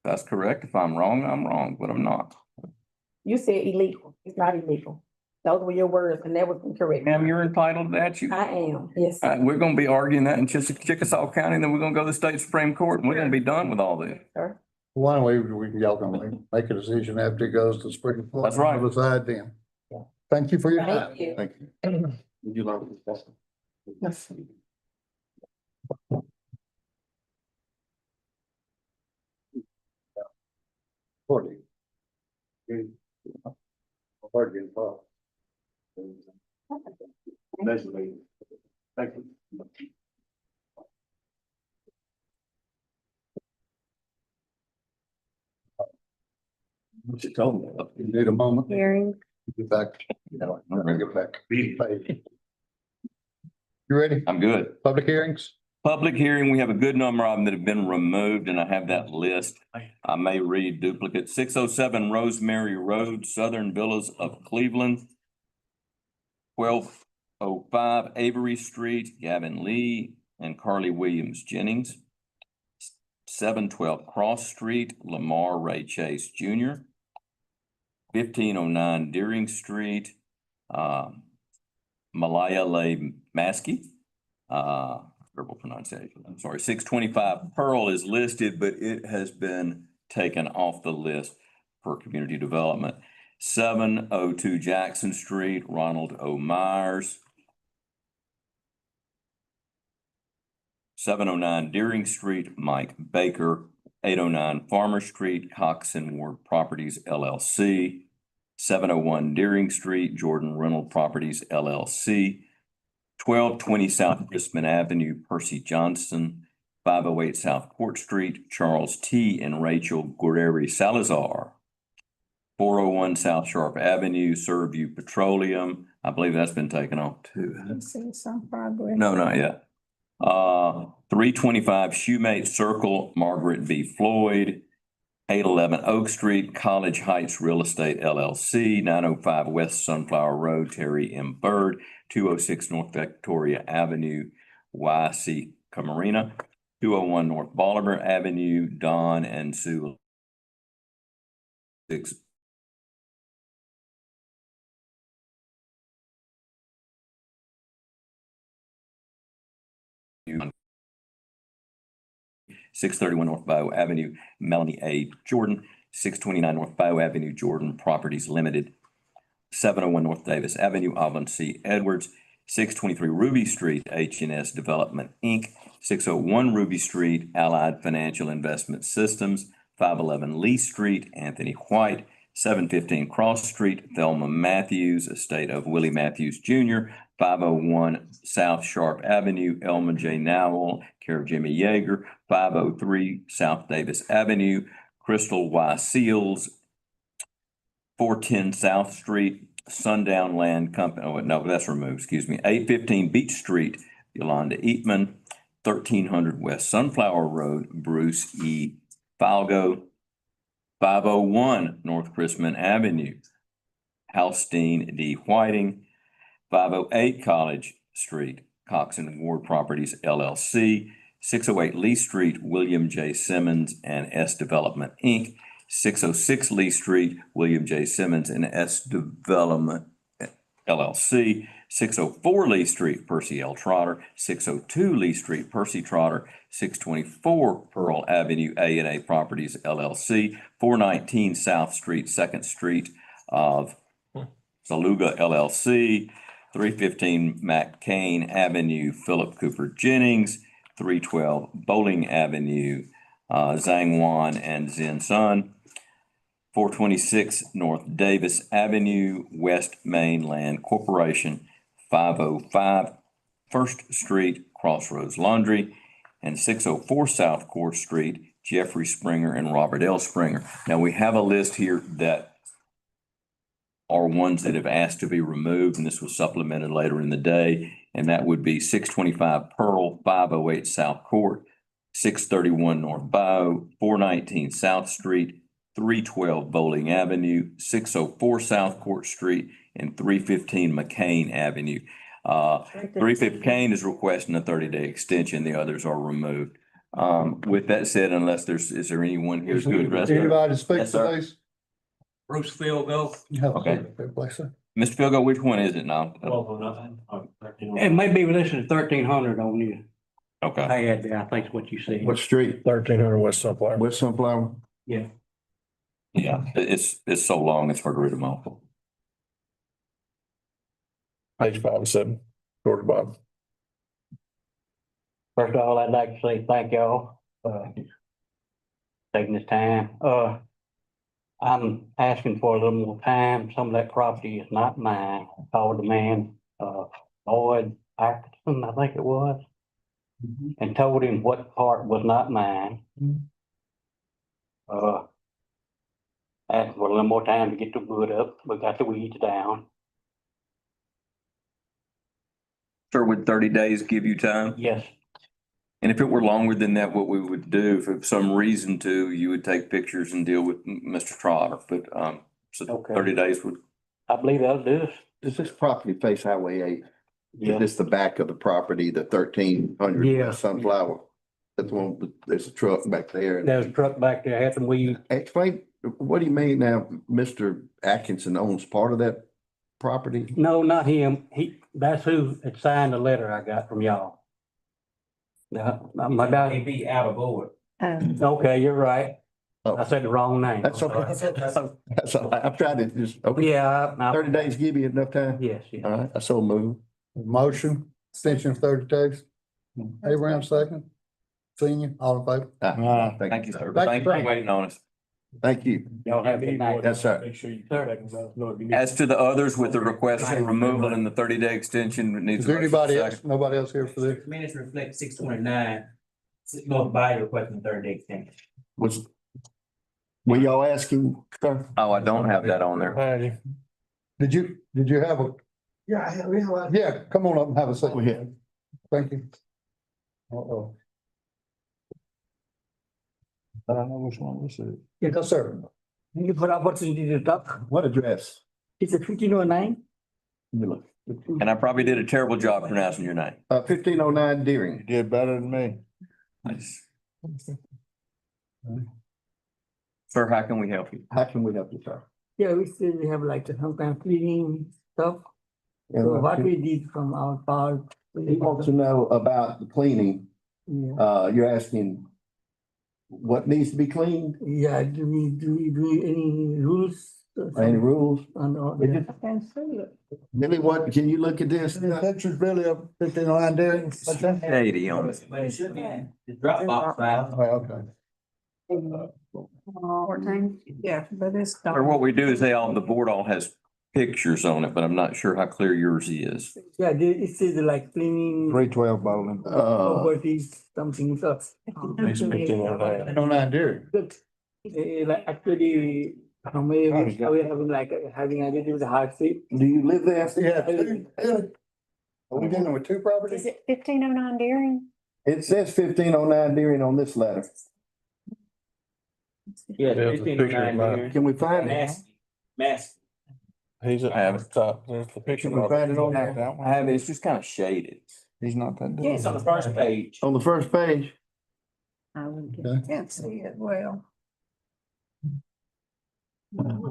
That's correct. If I'm wrong, but I'm not. You said illegal. It's not illegal. Those were your words, and that was incorrect. Ma'am, you're entitled to that. I am, yes. We're gonna be arguing that in Chickasaw County, and then we're gonna go to the state Supreme Court, and we're gonna be done with all this. Sir. Why don't y'all can make a decision after it goes to Supreme Court. That's right. We'll decide then. Thank you for your time. Thank you. Thank you. Did you learn this? Yes. Forty. Thank you. What you told me. You need a moment. Hearing. Get back. Get back. You ready? I'm good. Public hearings? Public hearing, we have a good number of them that have been removed, and I have that list. I may read duplicate. 607 Rosemary Road, Southern Villas of Cleveland. 1205 Avery Street, Gavin Lee and Carly Williams Jennings. 712 Cross Street, Lamar Ray Chase Jr. 1509 Deering Street, Malaya Lay Maskey. Verbal pronunciation, I'm sorry. 625 Pearl is listed, but it has been taken off the list for community development. 702 Jackson Street, Ronald O. Myers. 709 Deering Street, Mike Baker. 809 Farmer Street, Cox and Ward Properties LLC. 701 Deering Street, Jordan Rental Properties LLC. 1220 South Chrisman Avenue, Percy Johnson. 508 South Court Street, Charles T. and Rachel Guerreri Salazar. 401 South Sharp Avenue, Surview Petroleum. I believe that's been taken off too. Seen some progress. No, not yet. 325 Shoemate Circle, Margaret V. Floyd. 811 Oak Street, College Heights Real Estate LLC. 905 West Sunflower Road, Terry M. Bird. 206 North Victoria Avenue, YC Camarina. 201 North Bolivar Avenue, Don and Sue. 631 North Bow Avenue, Melanie A. Jordan. 629 North Bow Avenue, Jordan Properties Limited. 701 North Davis Avenue, Alvin C. Edwards. 623 Ruby Street, H&S Development, Inc. 601 Ruby Street, Allied Financial Investment Systems. 511 Lee Street, Anthony White. 715 Cross Street, Thelma Matthews, estate of Willie Matthews Jr. 501 South Sharp Avenue, Elma J. Nowell, care of Jimmy Yeager. 503 South Davis Avenue, Crystal Y. Seals. 410 South Street, Sundown Land Company. Oh, no, that's removed. Excuse me. 815 Beach Street, Yolanda Eatman. 1300 West Sunflower Road, Bruce E. Falgo. 501 North Chrisman Avenue, Halstein D. Whiting, 508 College Street, Cox and Ward Properties LLC, 608 Lee Street, William J. Simmons and S Development, Inc., 606 Lee Street, William J. Simmons and S Development LLC, 604 Lee Street, Percy L. Trotter, 602 Lee Street, Percy Trotter, 624 Pearl Avenue A&A Properties LLC, 419 South Street, Second Street of Saluga LLC, 315 McCain Avenue, Philip Cooper Jennings, 312 Bowling Avenue, Zhang Wan and Zen Sun, 426 North Davis Avenue, West Mainland Corporation, 505 First Street, Crossroads Laundry, and 604 South Court Street, Jeffrey Springer and Robert L. Springer. Now, we have a list here that are ones that have asked to be removed, and this was supplemented later in the day, and that would be 625 Pearl, 508 South Court, 631 North Bayou, 419 South Street, 312 Bowling Avenue, 604 South Court Street, and 315 McCain Avenue. 315 McCain is requesting a 30-day extension. The others are removed. With that said, is there anyone here to address? Anybody to speak Yes, to sir. these? Bruce Philgo. Okay. Bless her. Mr. Philgo, which one is it now? It may be listed 1300 on you. Okay. I had there, I think is what you said. What street? 1300 West Sunflower. West Sunflower? Yeah. Yeah, it's so long, it's hard to read them all. Page 5 and 7, toward the bottom. First of all, I'd like to say thank y'all, taking this time. I'm asking for a little more time. Some of that property is not mine. I called the man, Lloyd Atkinson, I think it was, and told him what part was not mine. Asking for a little more time to get the wood up. We got the weeds down. Sir, would 30 days give you time? Yes. And if it were longer than that, what we would do, for some reason to, you would take pictures and deal with Mr. Trotter, but, so Okay. 30 days would. I believe that'll do it. Does this property face Highway 8? Yeah. Is this the back of the property, the 1300 Yeah. West Sunflower? That's one, there's a truck back there. There's a truck back there, had some weeds. Explain, what do you mean now, Mr. Atkinson owns part of that property? No, not him. That's who had signed the letter I got from y'all. My guy. Be out of order. Okay, you're right. Oh. I said the wrong name. That's okay. That's all right. I'm trying to just, okay, Yeah. 30 days give you enough time? Yes, yes. All right, I so move. Motion, extension of 30 days. Abraham second. Senior, all in favor? Thank you, sir. Thank Thank you. you for waiting on us. Thank you. Y'all have a good night. Yes, sir. Make sure you Sir. let us know if you need. As to the others with the request for removal and the 30-day extension, it needs. Is a there motion anybody second. else, nobody else here for this? Minutes reflect 629. North Bayou requesting 30-day extension. Were y'all asking, sir? Oh, I don't have that on there. Did you have a? Yeah, come on up and have a seat. Go ahead. Thank you. Uh-oh. I don't know which one this is. Yes, sir. Thank you for the opportunity to talk. What address? It's a 1509. Let me look. And I probably did a terrible job pronouncing your name. 1509 Deering. You did better than me. Nice. Sir, how can we help you? How can we help you, sir? Yeah, we still have like some kind of cleaning stuff. So what we did from our part. He wants to know about the cleaning. Yeah, You're asking what needs to be cleaned? yeah, do we do any rules? Any rules? And all It that? just- I can see it. Millie, what, can you look at this? Pictures really of 1509 Deering. What's that? 80 on it. But it should be the Dropbox file. Oh, okay. 14, yeah, but it's. Or what we do is the board all has pictures on it, but I'm not sure how clear yours is. Yeah, it says like cleaning 312 bowling. properties, something stuff. 1509 Deering. Like actually, maybe are we having like having a little bit of hardship? Do you live there? Yeah. Are we dealing with two properties? Is it 1509 Deering? It says 1509 Deering on this letter. Yes, There's a picture of mine. 1509. Can we find it? Mask. He's at I have it. the top. There's the picture. We found it on Not there. that I have one. it. It's just kind of shaded. He's not that. Yeah, it's on the first page. On the first page. Can't see it well.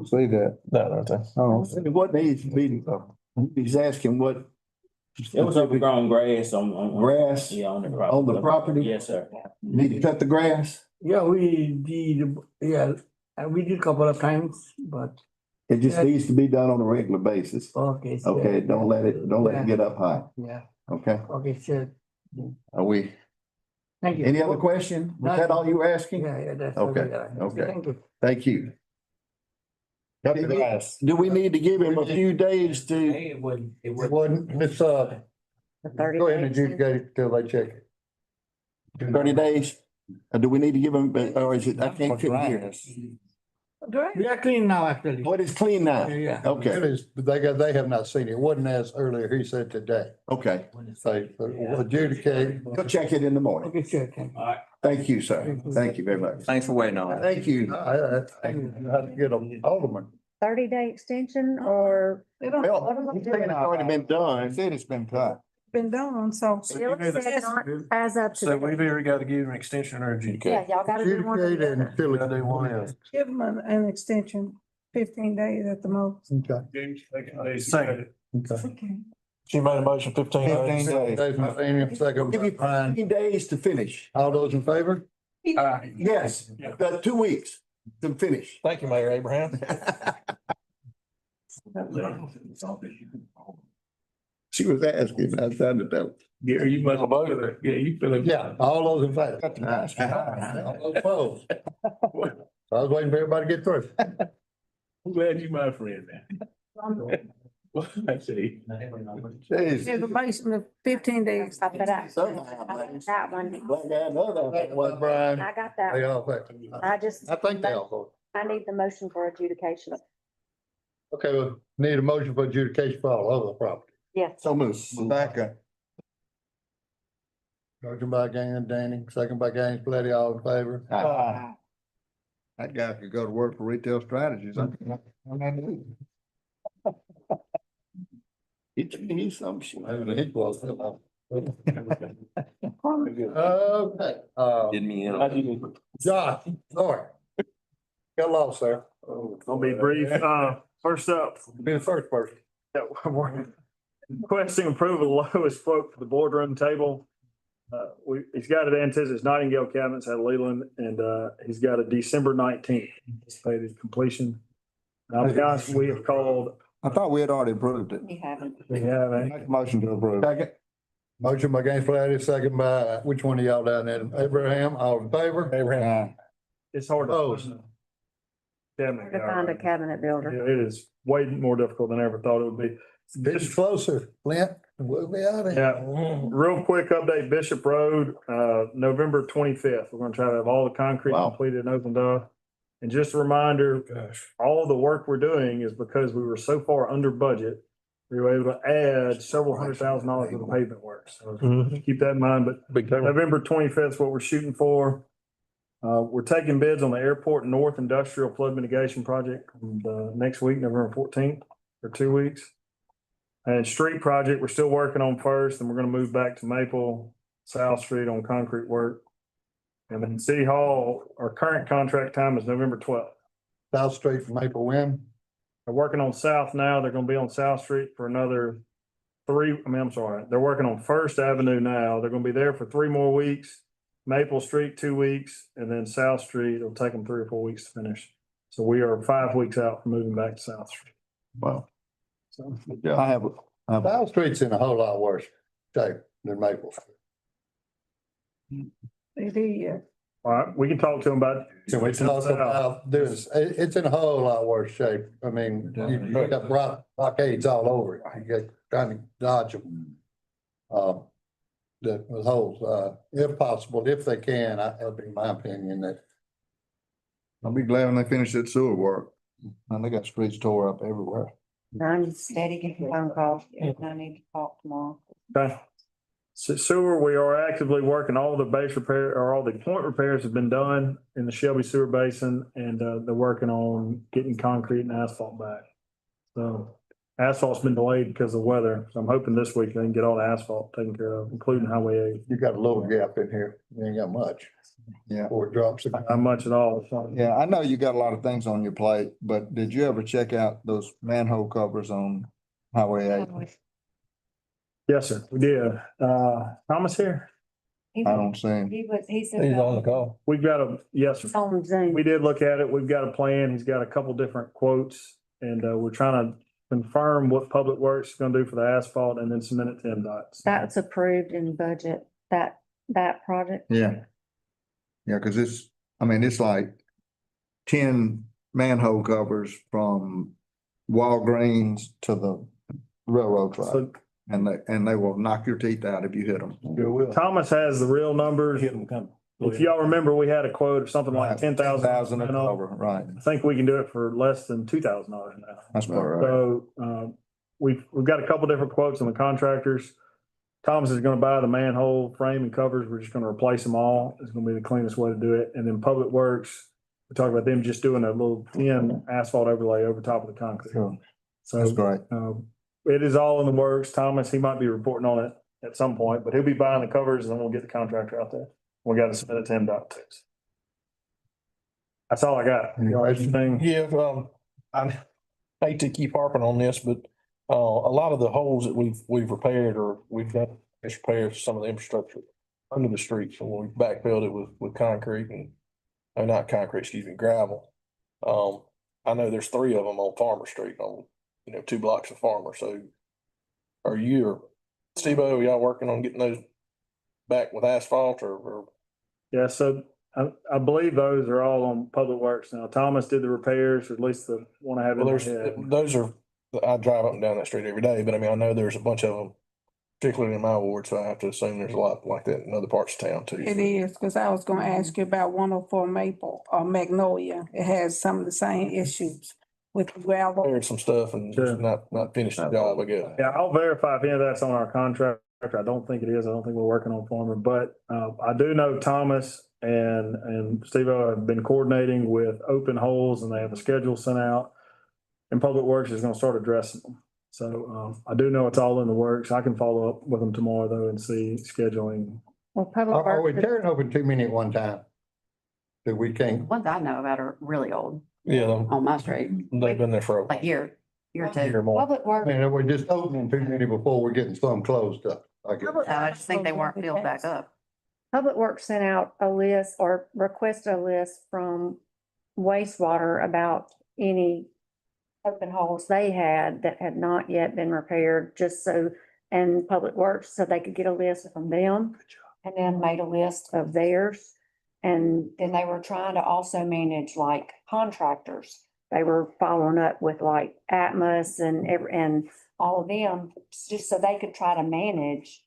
See that? That right there. Oh, What needs to be, he's asking what. It was overgrown grass on. Grass Yeah, on the property. on the property? Yes, sir. Need to cut the grass? Yeah, we did, we did a couple of times, but. It just needs to be done on a regular basis. Okay. Okay, don't let it get up high. Yeah, Okay, okay, sure. are we, Thank you. any other question? Was that all you were asking? Yeah, that's. Okay, okay. Thank you. Thank you. cut the grass. Do we need to give him a few days to, Hey, it wasn't, It wasn't, it's, The 30 go ahead and days. adjudicate it till they check it. 30 days? Or do we need to give him, or is it, I can't hear. We are clean now, actually. What is clean now? Yeah. It Okay, is, they have not seen it. It wasn't as earlier, he said today. okay. They adjudicate. Go check it in the morning. Okay, sure, thank you. Thank you, sir. Thank you very much. Thanks for waiting on it. Thank you. I had to get an alderman. 30-day extension or? They don't, Well, he's saying it's already been He done. said it's been cut. been done, so. As of So today. we've either got to give him an extension or adjudicate. Yeah, y'all gotta do one. or Adjudicate the other. until We gotta do one it. else. Give them an extension, 15 days at the most. Okay. Second. Okay. She made a motion 15 15 days. days. Dave McDaniel, second Give by you Brian. 15 days to finish. All those in favor? Yes, 2 weeks to finish. Thank you, Mayor Abraham. She was asking, I tried to tell. Yeah, you must have voted it. Yeah, you feel it. Yeah, all those in favor? Cut the grass. All those opposed? I was waiting for everybody to get through. I'm glad you my friend, man. I see. Jeez. Yeah, the motion of 15 days. I bet I got that one. What, Brian? I got that. They one. all vote. I just. I think they all vote. I need the motion for adjudication. Okay, well, need a motion for adjudication for all other property. Yes. So move. Back. Motion by Gaines, Danny, second by Gaines, Pleddy, all in favor? That guy could go to work for Retail Strategies. He's some shit. He was. Okay, Did me in. Josh, Lord. Got lost, sir. I'll be brief. First up, Be the first person. we're requesting approval of the lowest quote for the boardroom table. He's got it anticipated, it's Nightingale Cabinets out of Leland, and, he's got a December 19th anticipated completion. I'll be honest, we have called, I thought we had already approved it. You haven't. we haven't, Make a motion to approve. Second. Motion by Gaines, Pleddy, second by, which one of y'all down there? Abraham, all in favor? Abraham. it's hard to. Opposed. Cabinet To find a guy. cabinet builder. Yeah, it is way more difficult than I ever thought it would be. It's closer, Clint. We'll be out of here. Yeah, real quick update, Bishop Road, November 25th. We're gonna try to have all the concrete Wow. completed and opened up. And just a reminder, all the work we're doing is because we were so far under budget. We were able to add several $100,000 to the pavement work. So keep that in mind, but Big time. November 25th is what we're shooting for. We're taking bids on the Airport North Industrial Flood Mitigation Project, next week, November 14th, for 2 weeks. And street project, we're still working on first, and we're gonna move back to Maple, South Street on concrete work. And then City Hall, our current contract time is November 12th. South Street from Maple Wind. They're working on South now. They're gonna be on South Street for another I'm sorry. They're working on First Avenue now. They're gonna be there for 3 more weeks. Maple Street, 2 weeks, and then South Street, it'll take them 3 or 4 weeks to finish. So we are 5 weeks out from moving back to South Street. Wow. So, I have, South Street's in a whole lot worse shape than Maple. It is. all right, we can talk to them about. Can we talk about this? It's in a whole lot worse shape. I mean, you got blockades all over it. You got trying to dodge them. The holes, if possible, if they can, that'd be my opinion that. I'll be glad when they finish that sewer work. And they got streets tore up everywhere. I'm steady getting phone calls. I need to talk tomorrow. Okay. Sewer, we are actively working, all the base repair, or all the point repairs have been done in the Shelby Sewer Basin, and, they're working on getting concrete and asphalt back. So asphalt's been delayed because of weather. So I'm hoping this week they can get all the asphalt taken care of, including Highway 8. You got a little gap in here. You ain't got much. Yeah. Before it drops. Not much at all. So, Yeah, I know you got a lot of things on your plate, but did you ever check out those manhole covers on Highway 8? yes, sir. We did. Thomas here? I don't see him. He said. He's on the call. We've got a, yes, sir. On Zoom. We did look at it. We've got a plan. He's got a couple different quotes. And we're trying to confirm what Public Works is gonna do for the asphalt and then submit it to MDOT. That's approved in budget, that project. Yeah. Yeah, because it's like 10 manhole covers from Walgreens to the railroad track. So And they will knock your teeth out if you hit them. Thomas has the real numbers. If y'all remember, we had a quote of something like 10,000. 10,000 a cover, right. I think we can do it for less than $2,000 now. That's about right. So, we've got a couple different quotes on the contractors. Thomas is gonna buy the manhole frame and covers. We're just gonna replace them all. It's gonna be the cleanest way to do it. And then Public Works, we talked about them just doing a little thin asphalt overlay over top of the concrete. Sure. So, That's great. it is all in the works. Thomas, he might be reporting on it at some point, but he'll be buying the covers and then we'll get the contractor out there. We got to submit it to MDOT too. That's all I got. Y'all have anything? Yeah, I hate to keep harping on this, but a lot of the holes that we've repaired or we've done repairs some of the infrastructure under the streets, and we've backfilled it with concrete and not concrete, excuse me, gravel. I know there's 3 of them on Farmer Street on 2 blocks of Farmer. So are you or Steve-O, y'all working on getting those back with asphalt or? Yeah, so I believe those are all on Public Works now. Thomas did the repairs, or at least the one I have in Well, my head. those are, I drive up and down that street every day, but I mean, I know there's a bunch of them, particularly in my ward, so I have to assume there's a lot like that in other parts of town too. It is, because I was gonna ask you about 104 Maple or Magnolia. It has some of the same issues with gravel. Repaired some stuff and just not finished the job, I guess. Yeah, I'll verify if any of that's on our contract. I don't think it is. I don't think we're working on Farmer, but I do know Thomas and Steve-O have been coordinating with open holes and they have a schedule sent out. And Public Works is gonna start addressing them. So I do know it's all in the works. I can follow up with them tomorrow though and see scheduling. Well, Public Are we Works, tearing open too many at one time? That we can't, Ones I know about are really old Yeah, on my street, they've been there for like year or a year two. or more. Public I Works. mean, we're just opening too many before we're getting some closed up. I guess. I just think they weren't filled back up. Public Works sent out a list or requested a list from wastewater about any open holes they had that had not yet been repaired, just so, and Public Works, so they could get a list from them. And then made a list of theirs. And then they were trying to also manage like contractors. They were following up with like Atmos and all of them, just so they could try to manage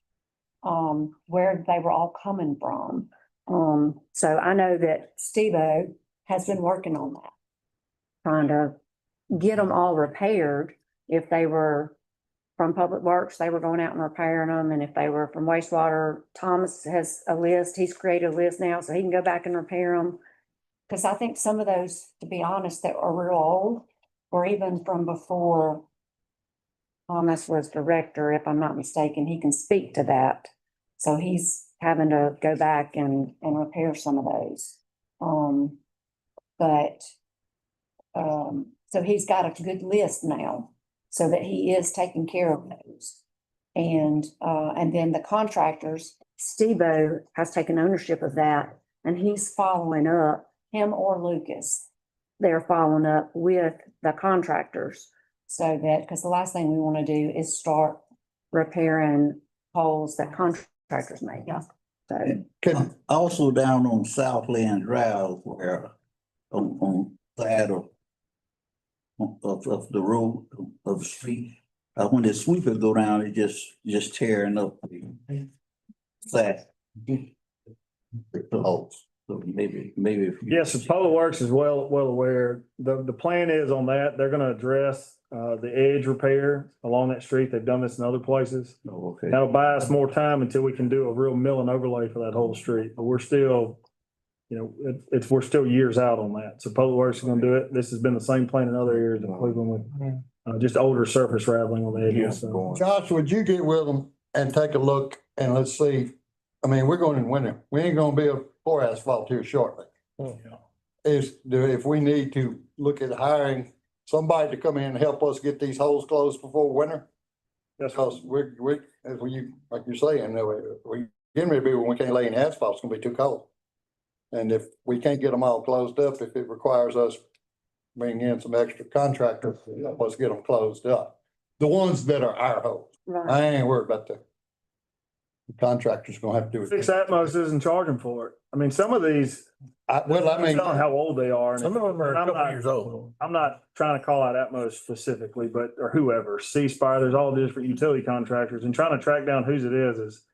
where they were all coming from. So I know that Steve-O has been working on that. Trying to get them all repaired. If they were from Public Works, they were going out and repairing them. And if they were from wastewater, Thomas has a list. He's created a list now so he can go back and repair them. Because I think some of those, to be honest, that are real old, or even from before Thomas was director, if I'm not mistaken, he can speak to that. So he's having to go back and repair some of those. So he's got a good list now, so that he is taking care of those. And then the contractors, Steve-O has taken ownership of that, and he's following up, him or Lucas. They're following up with the contractors, so that, because the last thing we want to do is start repairing holes that contractors make. Yeah. So, Also down on Southland Drive where on side of the road of the street. When the sweeper go down, it just tearing up the side. So maybe. Yes, the Public Works is well aware. The plan is on that. They're gonna address the edge repair along that street. They've done this in other places. Oh, okay. That'll buy us more time until we can do a real mill and overlay for that whole street, but we're still it's, we're still years out on that. So Public Works is gonna do it. This has been the same plan in other areas in Cleveland with just older surface rattling on the edges. So Josh, would you get with them and take a look and let's see, I mean, we're going in winter. We ain't gonna be able to pour asphalt here shortly. If we need to look at hiring somebody to come in and help us get these holes closed before winter. That's Because as like you're saying, we getting ready to be when we can't lay any asphalt, it's gonna be too cold. And if we can't get them all closed up, if it requires us bringing in some extra contractors, to help us get them closed up. The ones that are our holes. Right. I ain't worried about the contractors gonna have to do it. Fix Atmos isn't charging for it. I mean, some of these, Well, I mean, telling how old they are. and Some of them are a I'm couple not- years old. I'm not trying to call out Atmos specifically, but, or whoever, C-Spire, there's all different utility contractors, and trying to track down whose it is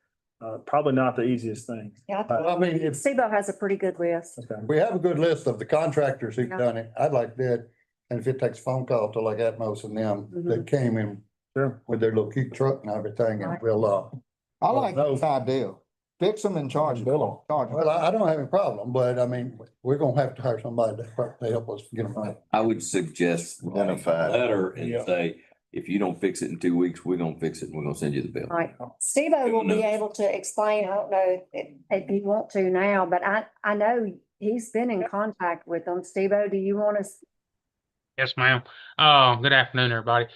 probably not the easiest thing. Yeah, well, I mean, if SIBO has a pretty good list. Okay. we have a good list of the contractors who've Yeah. done it, I'd like that. And if it takes a phone call to like Atmos and them that came in Sure. with their little cute truck and everything, and Right. we'll, I like No. this idea. Fix them and charge them. Bill 'em. Charge 'em. well, I don't have any problem, but I mean, we're gonna have to hire somebody to help us get them right. I would suggest write a Identified. letter and Yeah. say, if you don't fix it in 2 weeks, we're gonna fix it and we're gonna send you the bill. Right. SIBO will be Goodness. able to explain, I don't know if you want to now, but I know he's been in contact with them. SIBO, do you want to? Yes, ma'am. Good afternoon, everybody.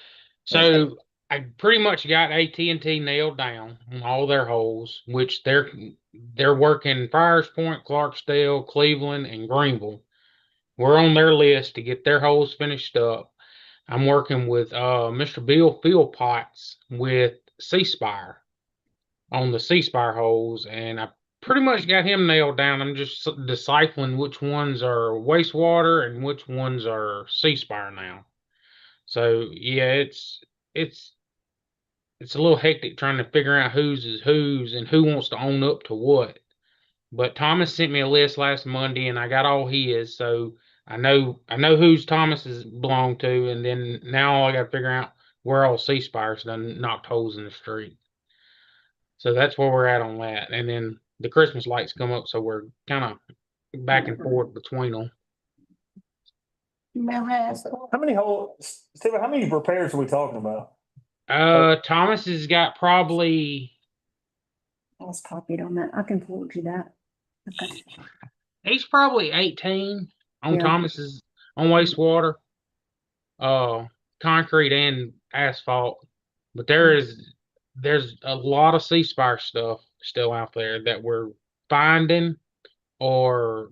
So I pretty much got AT&T nailed down on all their holes, which they're working Friars Point, Clarksdale, Cleveland, and Greenville. We're on their list to get their holes finished up. I'm working with Mr. Bill Philpotts with C-Spire on the C-Spire holes, and I pretty much got him nailed down. I'm just deciphering which ones are wastewater and which ones are C-Spire now. So yeah, it's a little hectic trying to figure out whose is whose and who wants to own up to what. But Thomas sent me a list last Monday, and I got all his, so I know whose Thomas's belong to, and then now I got to figure out where all C-Spire's done knocked holes in the street. So that's where we're at on that. And then the Christmas lights come up, so we're kind of back and forth between them. How many holes, Stephen, how many repairs are we talking about? Thomas has got probably, I was copied on that. I can forward you that. Okay. he's probably 18 on Yeah. Thomas's on wastewater, concrete and asphalt. But there's a lot of C-Spire stuff still out there that we're finding or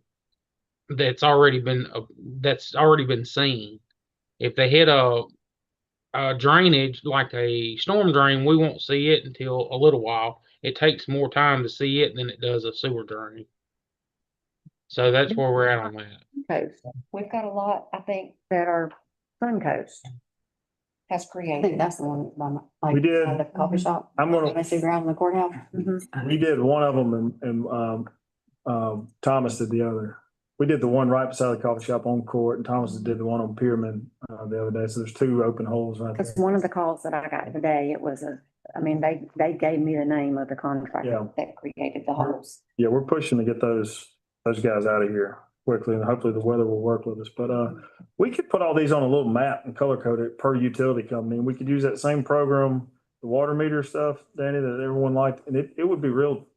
that's already been seen. If they hit a drainage like a storm drain, we won't see it until a little while. It takes more time to see it than it does a sewer drain. So that's where we're at on that. Coast. We've got a lot, I think, that are Suncoast has I created. think that's the one by my, like, We did. by the coffee shop. I'm gonna, Messy ground in the courthouse. we did one of them and Thomas did the other. We did the one right beside the coffee shop on Court, and Thomas did the one on Pyramid the other day. So there's two open holes right Because there. one of the calls that I got today, it was they gave me the name of the contractor Yeah. that created the holes. Yeah, we're pushing to get those guys out of here quickly, and hopefully the weather will work with us. But we could put all these on a little map and color code it per utility company. And we could use that same program, the water meter stuff, Danny, that everyone liked, and it would be real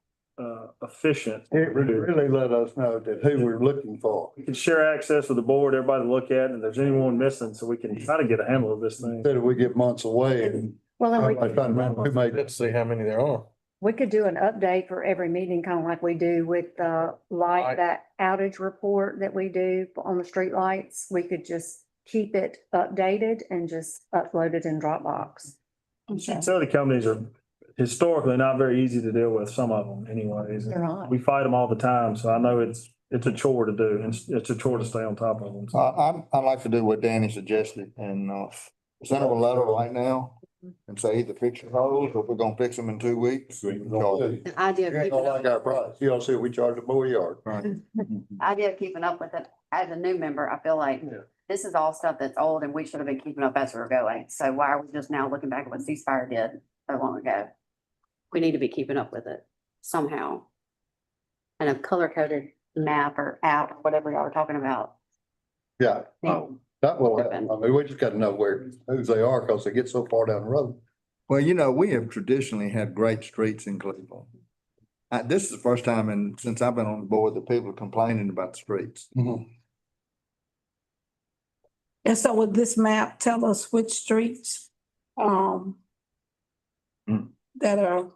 efficient. It would really let us know that who we're looking for. We can share access with the board, everybody to look at, and if there's anyone missing, so we can try to get a handle of this thing. Instead of we get months away and Well, then everybody trying to remember who made it. Let's see how many there are. we could do an update for every meeting, kind of like we do with the Right. that outage report that we do on the street lights. We could just keep it updated and just upload it in Dropbox. Utility companies are historically not very easy to deal with, some of them anyways. They're not. We fight them all the time, so I know it's a chore to do, and it's a chore to stay on top of them. So I'd like to do what Danny suggested and, send them a letter right now and say either fix your holes or we're gonna fix them in 2 weeks. The idea of You ain't keeping gonna up, like our price. You don't see we charge a boy yard. idea of keeping up with it as a new member, I feel like Yeah. this is all stuff that's old and we should have been keeping up as we were going. So why are we just now looking back at what C-Spire did so long ago? We need to be keeping up with it somehow. And a color coded map or app, or whatever y'all are talking about. Yeah, that will happen. I mean, we just gotta know whose they are, because they get so far down the road. Well, we have traditionally had great streets in Cleveland. This is the first time since I've been on the board that people are complaining about the streets. And so would this map tell us which streets, that are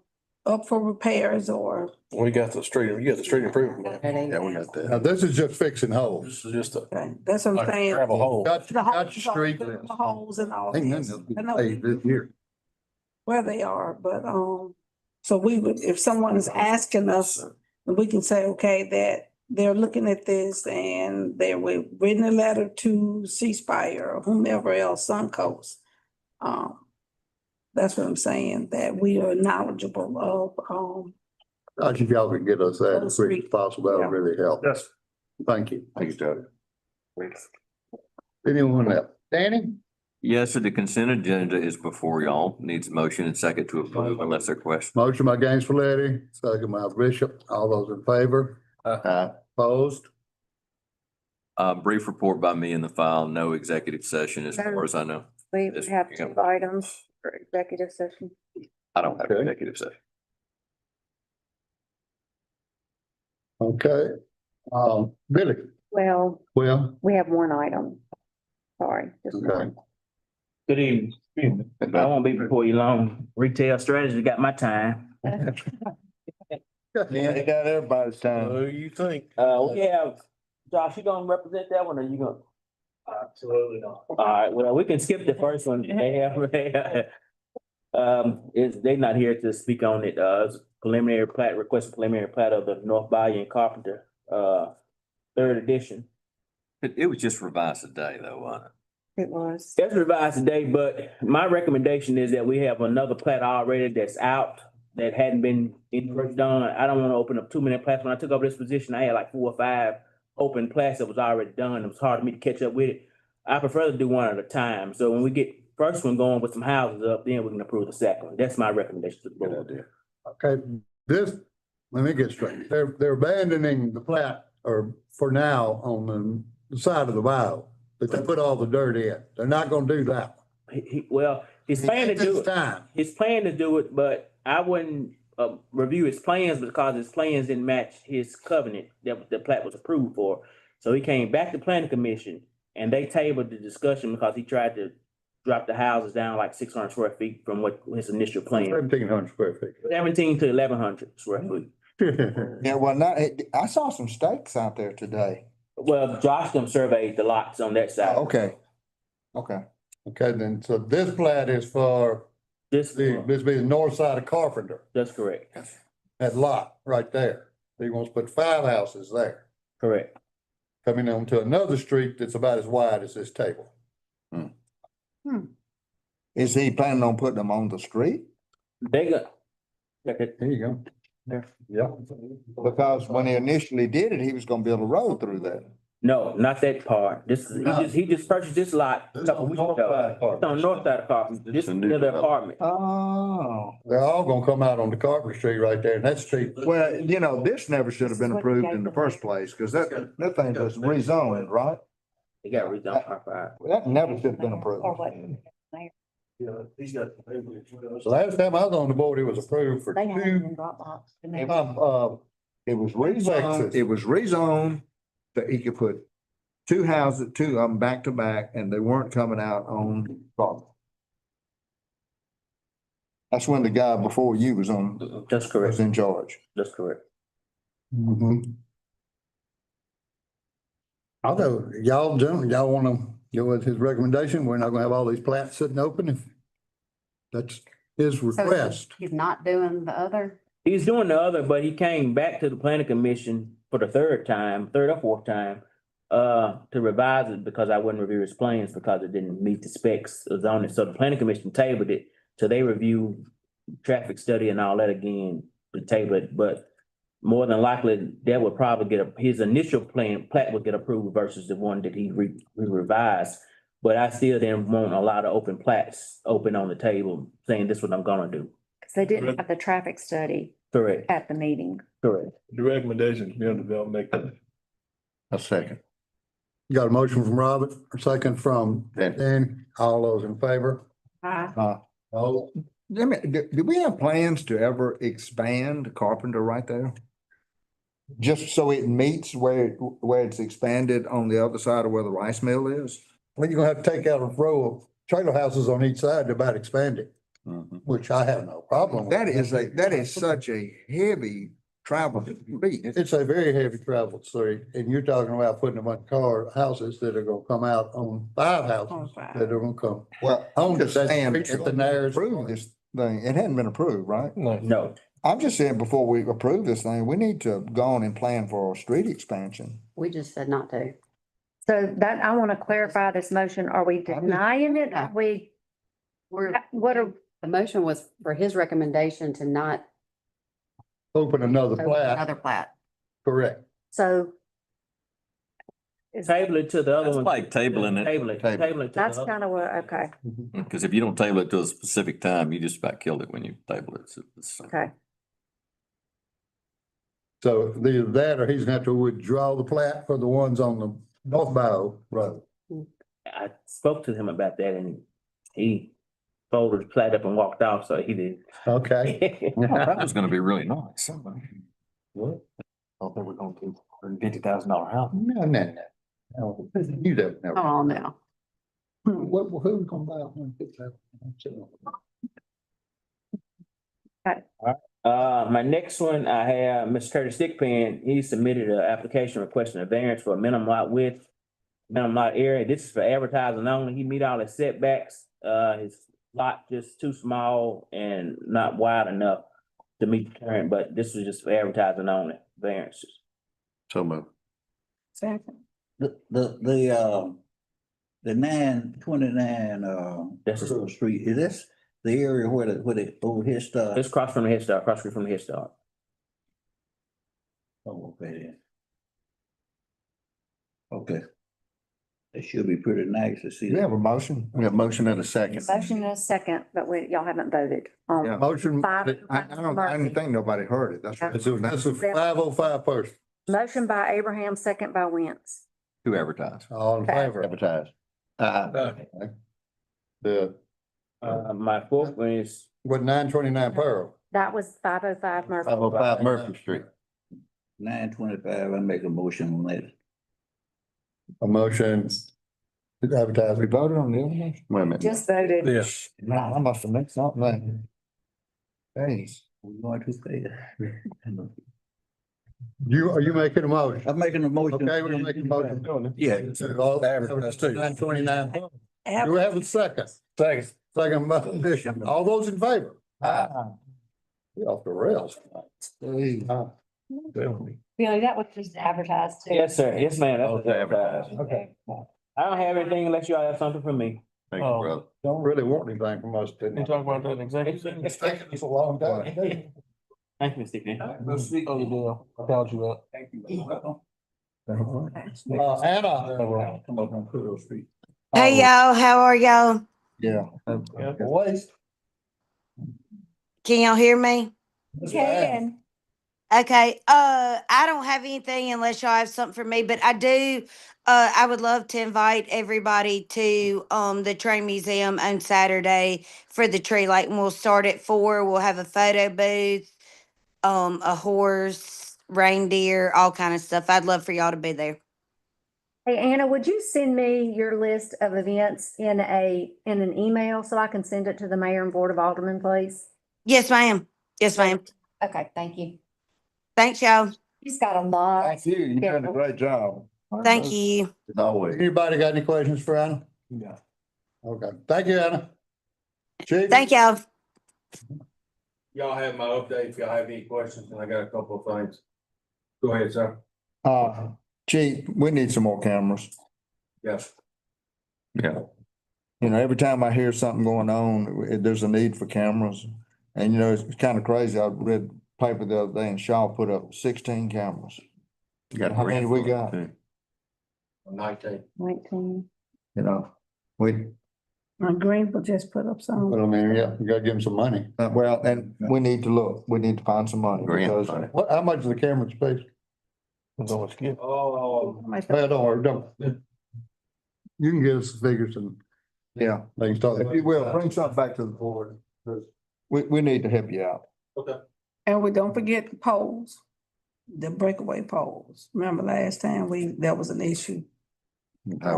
up for repairs or? We got the street improvement. plan. Yeah, we got that. Now, this is just fixing holes. This is just a Okay, that's what I'm saying. gravel hole. Got The your holes, street the list. holes and all Ain't this. nothing I else know paved this year. where they are, but, so we would, if someone's asking us, we can say, okay, that they're looking at this and they were written a letter to Ceasefire or whomever else, Suncoast. That's what I'm saying, that we are knowledgeable of, I think y'all can get us that as quick as possible. That'll really help. Yes. Thank you. Thank you, Jody. Anyone else? Danny? Yes, so the consent agenda is before y'all. Needs a motion and second to approve unless there are questions. Motion by Gaines Folletti, second by Bishop. All those in favor? Opposed? Brief report by me in the file, no executive session as far as I know. We Yes, have you two items for executive session. I don't have an executive session. Okay. Billy? Well, Well, we have one item. Sorry, just okay. one. Good evening. I won't be before you long. Retail strategy got my time. Yeah, they got everybody's time. Who you think? We have, Josh, you gonna represent that one or you gonna? Absolutely not. All right, well, we can skip the first one. They're not here to speak on it. It's preliminary plat, request preliminary plat of the North Bayou and Carpenter, third edition. It was just revised today though, wasn't it? It was. That's revised today, but my recommendation is that we have another plat already that's out that hadn't been done. I don't want to open up too many plats. When I took over this position, I had like 4 or 5 open plats that was already done. It was hard for me to catch up with it. I prefer to do one at a time. So when we get first one going with some houses up, then we can approve the second one. That's my recommendation to the Good board. idea. Okay, let me get straight. They're abandoning the plat or for now on the side of the bayou, but they put all the dirt in. They're not gonna do that. His plan to do it. Time. His plan to do it, but I wouldn't review his plans because his plans didn't match his covenant that the plat was approved for. So he came back to planning commission and they tabled the discussion because he tried to drop the houses down like 600 square feet from what his initial plan, 1,700 square feet. 17 to 1,100 square feet. Yeah, well, I saw some stakes out there today. Well, Josh them surveyed the lots on that side. Okay. Okay, then, so this plat is for This this be the north side of Carpenter, that's correct. that lot right there. He wants to put 5 houses there, Correct. coming onto another street that's about as wide as this table. Is he planning on putting them on the street? They got. There you go. There. Yeah. Because when he initially did it, he was gonna build a road through there. No, not that part. He just purchased this lot a couple weeks ago. It's on the north side of Carpenter. This is near the apartment. Oh, They're all gonna come out on the Carpenter Street right there, and that street. well, this never should have been approved in the first place, because that thing was rezoned, right? They got rezoned R5. That never should have been approved. Or what? So last time I was on the board, it was approved for They have it 2, in Dropbox. It was rezoned that he could put 2 houses, 2 of them back to back, and they weren't coming out on property. That's when the guy before you was That's correct. was in charge. That's correct. Although, y'all wanna go with his recommendation? We're not gonna have all these plats sitting open if that's his So request. he's not doing the other? He's doing the other, but he came back to the planning commission for the third or fourth time, to revise it because I wouldn't review his plans because it didn't meet the specs on it. So the planning commission tabled it, so they review traffic study and all that again to table it, but more than likely, that would probably his initial plat would get approved versus the one that he revised. But I still didn't want a lot of open plats open on the table saying this is what I'm gonna do. Because they didn't have the traffic study Correct, at the meeting. correct. The recommendation is being developed, make A second. You got a motion from Robert, a second from Danny. All those in favor? Oh, Let me, do we have plans to ever expand Carpenter right there? Just so it meets where it's expanded on the other side of where the rice mill is? well, you're gonna have to take out a row of trailer houses on each side to about expand it, which I have no problem with. That is such a heavy travel street. It's a very heavy travel street, and you're talking about putting a bunch of houses that are gonna come out on 5 houses that are gonna come. Well, On I'm just that saying, street at the narrows. approve this thing. It hadn't been approved, right? No. I'm just saying, before we approve this thing, we need to go on and plan for a street expansion. We just said not to. So that, I want to clarify this motion. Are we denying it? Are we, what are, The motion was for his recommendation to not Open another open plat, another plat. correct. so? Table it to the other That's one. like tabling it, Table it to the That's other. kind of what, okay, because if you don't table it to a specific time, you just about killed it when you table it. So okay. So either that or he's gonna have to withdraw the plat for the ones on the North Bow Road. I spoke to him about that and he folded his plat up and walked off, so he did. Okay. that was gonna be really nice. What? Thought they were gonna do $150,000 house. No. You don't know. Oh, no. Who's gonna buy one? My next one, I have Mr. Curtis Stickpen. He submitted an application requesting a variance for a minimum lot width, minimum lot area. This is for advertising only. He meet all his setbacks. His lot just too small and not wide enough to meet the current, but this was just for advertising only variances. So moved. Second. The 929, That's Pearl Street, is this the area where the old Head Start? It's across from the Head Start, across the street from the Head Start. Oh, okay then. Okay. It should be pretty nice to see. We have a motion. We have a motion and a second. Motion and a second, but y'all haven't voted on. Yeah, motion, I Five- didn't think nobody heard it. That's right. That's a 505 person. Motion by Abraham, second by Wentz. To advertise. All in favor? Advertise. The, My fourth one is with 929 Pearl. That was 505 Murphy. 505 Murphy Street. 925, I make a motion on that. A motion to advertise. We voted on the other one? Wait a minute. Just voted. Yes. No, I must have mixed something then. Hey. We're going to pay it. Are you making a motion? I'm making a motion. Okay, we're gonna make a motion. Yeah. 929. Do we have a second? Second motion. All those in favor? We off the rails. Billy, that was just advertised too. yes, sir. Yes, ma'am. That's Okay, advertise. Okay. I don't have anything unless y'all have something for me. Thank you, brother. Don't really want anything from us, didn't You talk about that in executive. It's taking us a long time. Thank you, Mr. Stickman. Oh, you do. I called you up. Anna. Come up on Pearl Street. Hey, y'all, how are y'all? Yeah. Boys. Can y'all hear me? Can. Okay, I don't have anything unless y'all have something for me, but I do, I would love to invite everybody to, the train museum on Saturday for the tree light, and we'll start at 4. We'll have a photo booth, a horse, reindeer, all kind of stuff. I'd love for y'all to be there. Hey, Anna, would you send me your list of events in an email so I can send it to the mayor and board of aldermen, please? Yes, ma'am. Yes, ma'am. Okay, thank you. Thanks, y'all. He's got a lot. Thank you. You've done a great job. Thank you. As always. Anybody got any questions for Anna? Yeah. Okay, thank you, Anna. Chief? Thank y'all. Y'all have my update if y'all have any questions, and I got a couple of things. Go ahead, sir. Chief, we need some more cameras. Yes. Yeah. You know, every time I hear something going on, there's a need for cameras. And you know, it's kind of crazy. I read paper the other day and Shaw put up 16 cameras. How many we got? 19. 19. You know, we, Greenville just put up some. But I mean, yeah, you gotta give them some money. well, and we need to look, we need to find some money Grant because money. How much is the camera space? So it's good. Oh, Well, don't worry, don't. You can give us the figures and. Yeah, they can start. If you will, bring something back to the board. We need to help you out. okay. And we don't forget the poles, the breakaway poles. Remember last time there was an issue. The I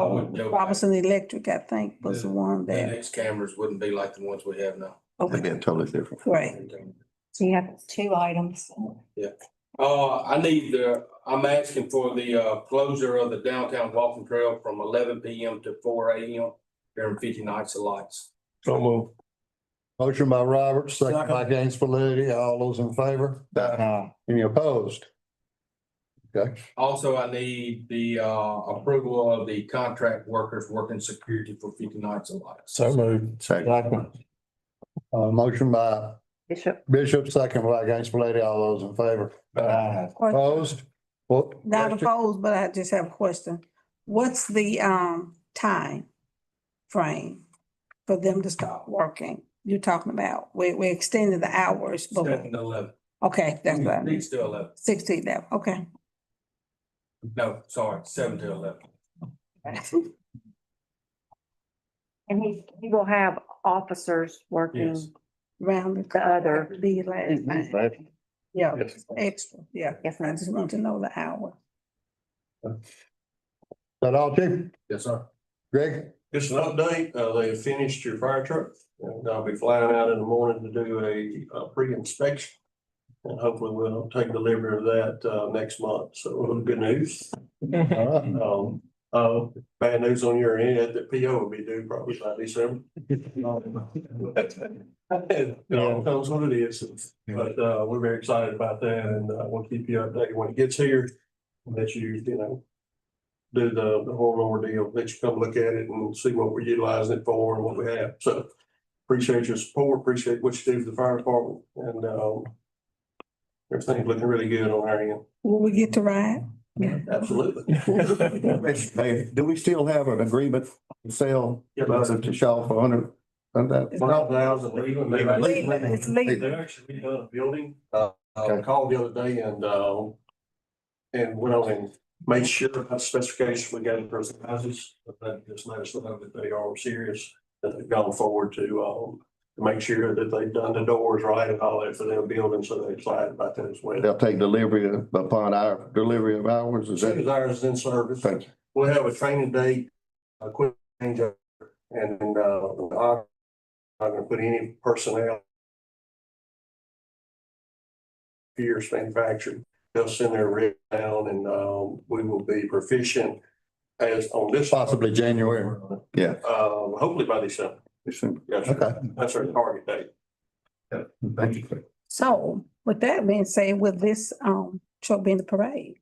wouldn't joke. Robinson Electric, I think, was the one The that, next cameras wouldn't be like the ones we have now. That'd be totally different. right. So you have two items. I'm asking for the closure of the downtown walking trail from 11 p.m. to 4 a.m. during 50 nights of lights. So move. Motion by Roberts, second by Gaines Validity. All those in favor? Any opposed? Okay. Also, I need the approval of the contract workers working security for 50 nights of lights. So moved. Second. Motion by Bishop, second by Gaines Validity. All those in favor? Opposed? Well, Not opposed, but I just have a question. What's the time frame for them to start working? You're talking about, we're extending the hours, but, 7 to 11. okay, that's right. 6 to 11. 16 now, okay. No, sorry, 7 to 11. And he will have officers working Yes. Round the other. the last time. Yeah, Yes. extra, yeah. Yes, I just want to know the hour. that all, Chief? Yes, sir. Greg? Just an update, they finished your fire truck, and I'll be flying out in the morning to do a pre-inspection. And hopefully we'll take delivery of that, next month, so a little good news. Bad news on your end, that PO will be due probably by December. It all comes what it is, but, we're very excited about that, and, we'll keep you updated when it gets here. Let you do the whole ordeal, let you come look at it and see what we're utilizing it for and what we have. So appreciate your support, appreciate what you do for the fire department, and everything's looking really good on our end. Will we get to ride? Absolutely. Hey, do we still have an agreement to sell? Yeah, To Shaw for 100? $5,000 legal. It's legal. They actually redone a building, Okay. called the other day and went on and made sure about the specifications we got in person houses, but that just let us know that they are serious, that they've gone forward to make sure that they've done the doors right and all that for their building, so they're excited about that as well. They'll take delivery upon our delivery of ours, is As soon that? as ours is in service, Thank you. we'll have a training date, a quick change up, and I'm not gonna put any personnel here manufactured. They'll send their rig down and we will be proficient as on this. Possibly January. Yeah. Hopefully by December. Yes, sir. Okay. That's our target date. Thank you. So with that being said, will this truck be in the parade?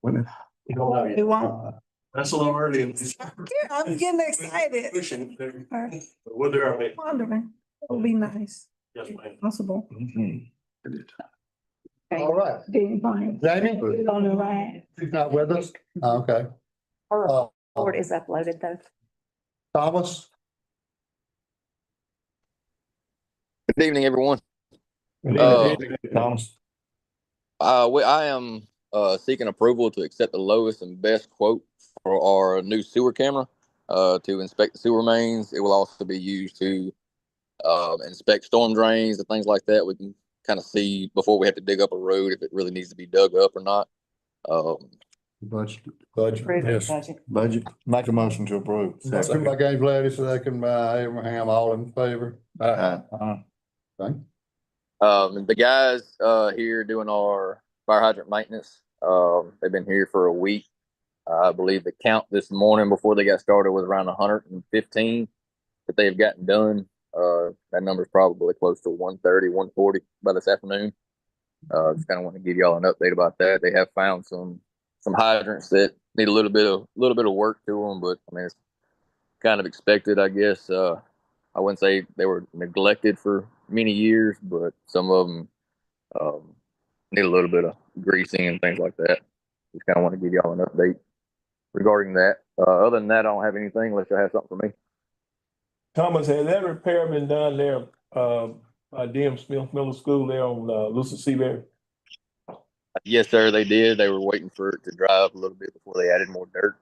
When- You don't know It yet. won't. That's a little early. I'm getting excited. Pushing there. But we'll do our best. Wondering, it would be nice, Yes, ma'am. possible. All right. Didn't find. Jamie? On the ride. She's not with us? Okay. Her report is uploaded though. Thomas? Good evening, everyone. Thomas. I am seeking approval to accept the lowest and best quote for our new sewer camera to inspect the sewer mains. It will also be used to inspect storm drains and things like that. We can kind of see before we have to dig up a road if it really needs to be dug up or not. Budget. Yes. Budget. Make a motion to approve. Second by Gaines Gladys, second by Abraham, all in favor? Okay. The guys here doing our fire hydrant maintenance, they've been here for a week. I believe the count this morning before they got started was around 115 that they've gotten done. That number is probably close to 130, 140 by this afternoon. Just kind of want to give y'all an update about that. They have found some hydrants that need a little bit of work to them, but I mean it's kind of expected, I guess. I wouldn't say they were neglected for many years, but some of them need a little bit of greasing and things like that. Just kind of want to give y'all an update regarding that. Other than that, I don't have anything unless you have something for me. Thomas, has that repair been done there, DM Smith Middle School there on Lucy Seabury? Yes, sir, they did. They were waiting for it to dry up a little bit before they added more dirt,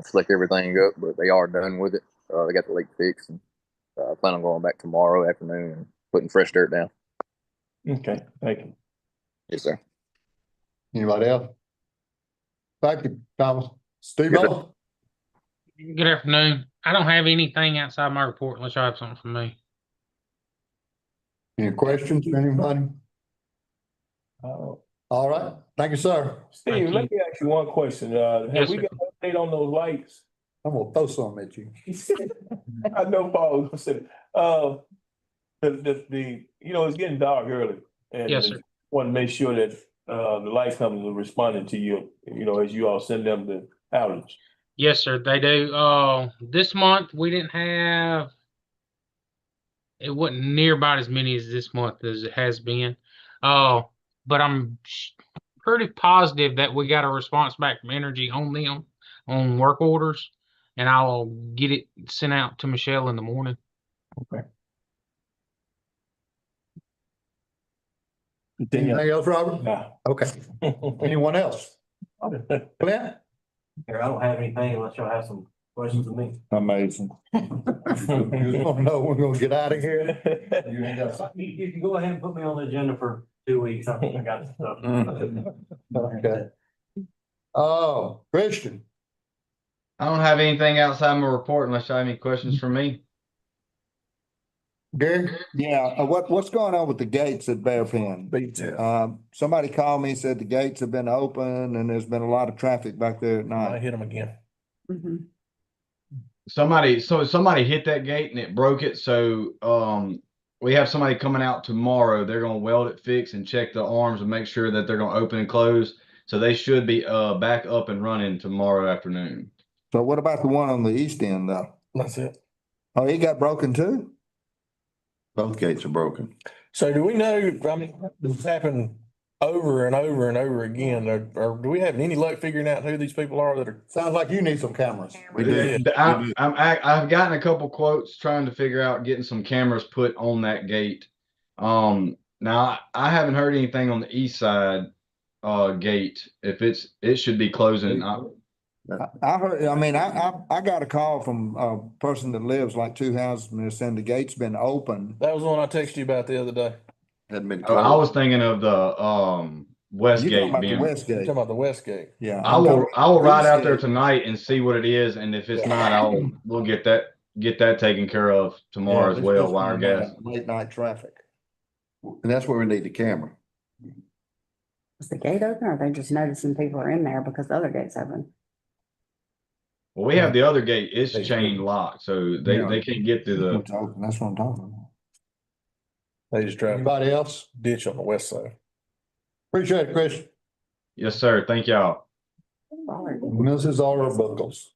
slick everything up, but they are done with it. They got the leak fixed, and I plan on going back tomorrow afternoon and putting fresh dirt down. Okay, thank you. Yes, sir. Anybody else? Thank you, Thomas. Steve Yes, sir. O? Good afternoon. I don't have anything outside my report unless you have something for me. Any questions for anybody? All right, thank you, sir. Steve, Thank let me ask you one question. Have Yes, we sir. got an update on those lights? I'm gonna throw something at you. I know Paul was saying, it's getting dark early. And Yes, sir. want to make sure that, the light companies are responding to you, as you all send them the outage. Yes, sir, they do. This month we didn't have, it wasn't near about as many as this month as it has been. But I'm pretty positive that we got a response back from Energy on them on work orders, and I'll get it sent out to Michelle in the morning. Anything else, Robert? Yeah. Okay. Anyone else? Clint? Here, I don't have anything unless y'all have some questions of me. Amazing. You don't know we're gonna get out of here? You ain't got. You can go ahead and put me on the agenda for 2 weeks. I think I got stuff. Okay. Oh, Christian. I don't have anything outside my report unless you have any questions for me. Gary? Yeah, what's going on with the gates at Bear Pen? Somebody called me, said the gates have been open and there's been a lot of traffic back there at I night. hit them again. Somebody hit that gate and it broke it. So, we have somebody coming out tomorrow. They're gonna weld it, fix, and check the arms and make sure that they're gonna open and close. So they should be, back up and running tomorrow afternoon. So what about the one on the east end though? That's it. Oh, he got broken too? Both gates are broken. So do we know, I mean, this happened over and over and over again, or do we have any luck figuring out who these people are that are? Sounds like you need some cameras. We do. I've gotten a couple quotes trying to figure out getting some cameras put on that gate. Now I haven't heard anything on the east side gate. If it should be closing. I heard, I got a call from a person that lives like 2 houses from there saying the gate's been open. That was the one I texted you about the other day. Hadn't been I closed. was thinking of the west You gate talking about the being. west You're gate? talking about the west gate. Yeah. I will ride out there East gate. tonight and see what it is, and if it's not, we'll get that taken care of tomorrow as well. Wire gas. Late night traffic. And that's where we need the camera. Is the gate open or are they just noticing people are in there because the other gate's open? Well, we have the other gate. It's chain locked, so they can't get through the. That's what I'm talking about. They just drive Anybody else? ditch on the west side. Appreciate it, Chris. Yes, sir. Thank y'all. Mrs. Aura Buckles.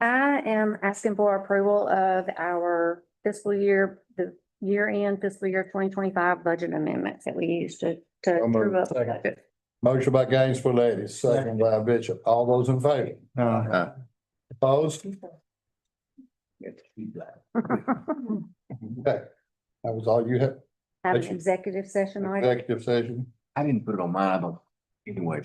I am asking for approval of our fiscal year, the year-end fiscal year 2025 budget amendments that we used to prove up the budget. Motion by Gaines for ladies, second by Bishop. All those in favor? Opposed? Okay. That was all you had? Have an executive session item. Executive session. I didn't put it on mine, but anyway,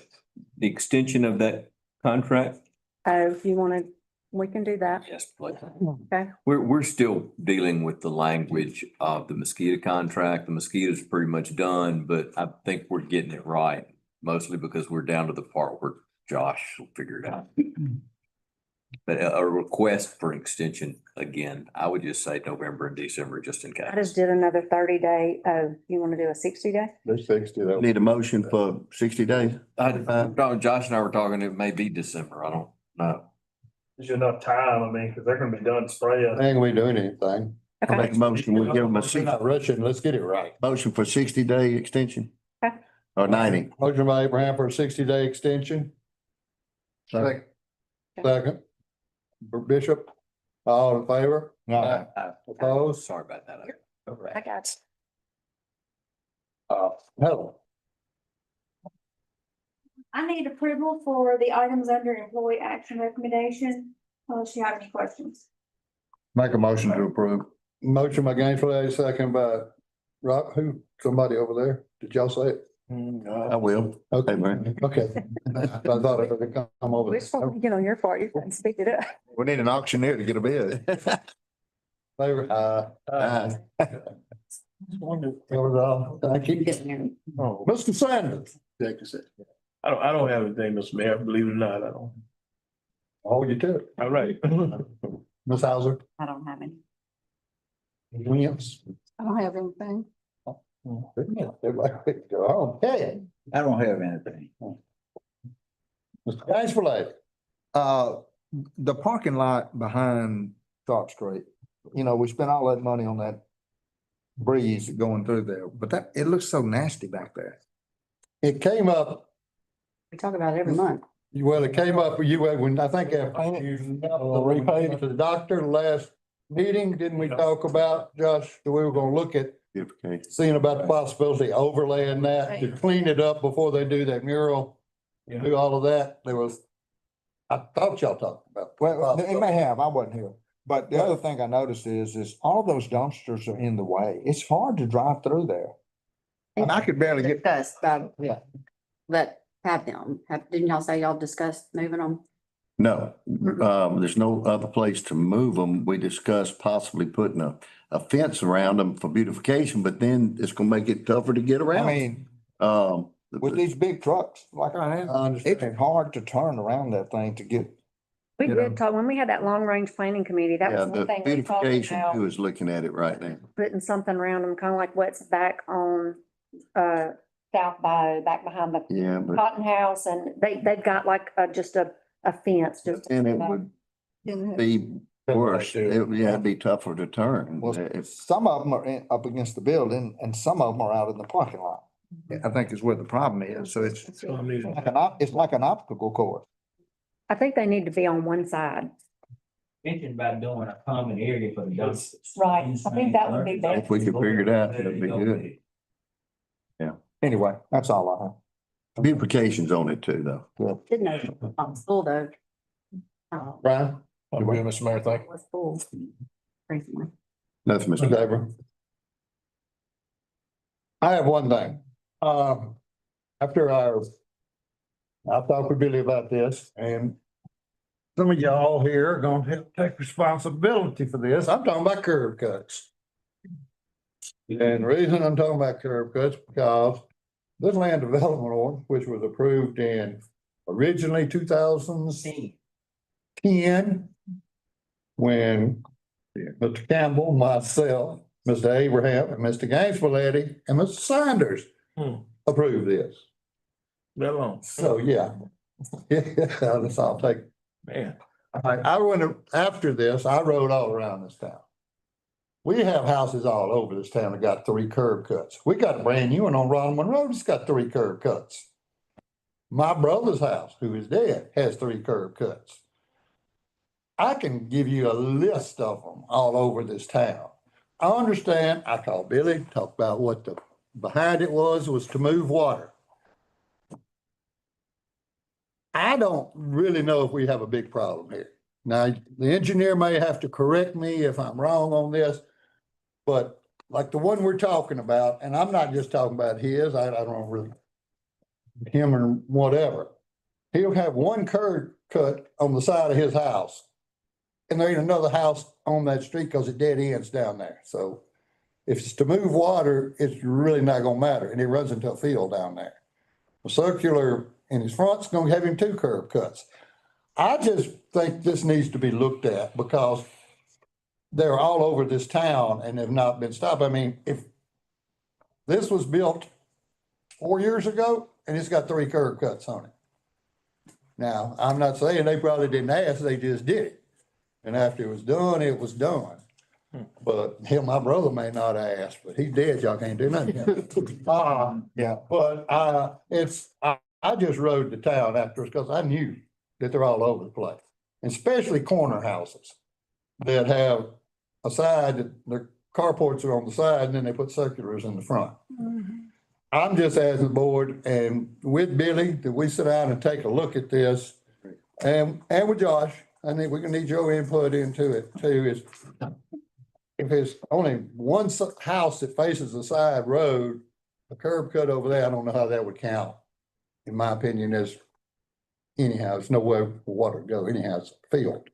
the extension of that contract. Oh, if you want to, we can do that. Yes, please. Okay. We're still dealing with the language of the mosquito contract. The mosquito's pretty much done, but I think we're getting it right, mostly because we're down to the part where Josh will figure it out. But a request for an extension, again, I would just say November and December, just in case. I just did another 30-day. Oh, you want to do a 60-day? There's 60. Need a motion for 60 days. Josh and I were talking, it may be December. I don't know. There's enough time, because they're gonna be done spraying. They ain't gonna be doing anything. I make a motion, we give them a We're not rushing. Let's get it right. motion for 60-day extension. Okay. Or 90. Motion by Abraham for a 60-day extension. Second. Second. For Bishop, all in favor? Opposed? Sorry about that. I got Helen. I need approval for the items under employee action recommendation, unless you have any questions. Make a motion to approve. Motion by Gaines for ladies, second by Rob, somebody over there. Did y'all say it? I will. Okay, man. okay. I thought it would come over. We're supposed to get on your part. You can speak it up. We need an auctioneer to get a bid. Favor? Aye. That was all. Thank you. Oh, Mr. Sanders. I don't have anything, Mr. Mayor, believe it or not, I don't. Oh, you do. All right. Ms. Hauser? I don't have any. Williams? I don't have anything. Everybody, go on. Hey, I don't have anything. Mr. Gaines, The parking lot behind Sharp Street, you know, we spent all that money on that breeze going through there, but it looks so nasty back there. it came up, We talk about it every month. well, it came up with you when I think after Paint you repave it. to the doctor last meeting, didn't we talk about, Josh, that we were gonna look at Beautification. seeing about the possibility of overlaying that to clean it up before they do that mural, do all of that. There was, I thought y'all talked about. Well, it may have, I wasn't here. But the other thing I noticed is all those dumpsters are in the way. It's hard to drive through there. And I could barely get, Discussed, have them, didn't y'all say y'all discussed moving them? No, there's no other place to move them. We discussed possibly putting a fence around them for beautification, but then it's gonna make it tougher to get I around. mean, with these big trucks like I have, it's hard to turn around that thing to get. We You know. did talk, when we had that long range planning committee, that Yeah, was the one thing we talked beautification about, who is looking at it right now. putting something around them, kind of like what's back on, South back behind the Yeah, but Cotton House, and they've got like just a fence, just. then it would be worse. It'd be tougher to turn. Well, some of them are up against the building and some of them are out in the parking lot. I think is where the problem is. So it's like an obstacle course. I think they need to be on one side. Thinking about doing a common area for the dumpsters. Right, I think that would be better. If we could figure it out, it'd be good. Anyway, that's all I have. Beautification's on it too, though. Didn't know, school though. Brian? I'm good, Mr. Mayor, thank you. Was full recently. Nothing, Mr. Deborah. I have one thing. After I talked with Billy about this, and some of y'all here are gonna have to take responsibility for this. I'm talking about curb cuts. And the reason I'm talking about curb cuts, because this land development ordinance, which was approved in originally 2010, when Mr. Campbell, myself, Mr. Abraham, and Mr. Gaines, and Mr. Sanders approved this. That long. So, yeah. That's all take. Man. I went, after this, I rode all around this town. We have houses all over this town that got 3 curb cuts. We got a brand new one on Rodman Road, it's got 3 curb cuts. My brother's house, who is dead, has 3 curb cuts. I can give you a list of them all over this town. I understand, I called Billy, talked about what the, behind it was to move water. I don't really know if we have a big problem here. Now, the engineer may have to correct me if I'm wrong on this, but like the one we're talking about, and I'm not just talking about his, I don't really, him or whatever. He'll have 1 curb cut on the side of his house. And there ain't another house on that street because it dead ends down there. So if it's to move water, it's really not gonna matter. And it runs into a field down there. The circular in his front's gonna have him 2 curb cuts. I just think this needs to be looked at because they're all over this town and have not been stopped. I mean, if this was built 4 years ago and it's got 3 curb cuts on it. Now, I'm not saying they probably didn't ask, they just did it. And after it was done, it was done. But him, my brother may not have asked, but he's dead, y'all can't do nothing. Yeah. But I just rode to town after, because I knew that they're all over the place. Especially corner houses that have a side, that their carports are on the side and then they put circulars in the front. I'm just asking the board and with Billy, that we sit down and take a look at this. And with Josh, I think we can need your input into it too, is if there's only one house that faces the side road a curb cut over there, I don't know how that would count. In my opinion, is anyhow, there's nowhere for water to go anyhow, it's a field.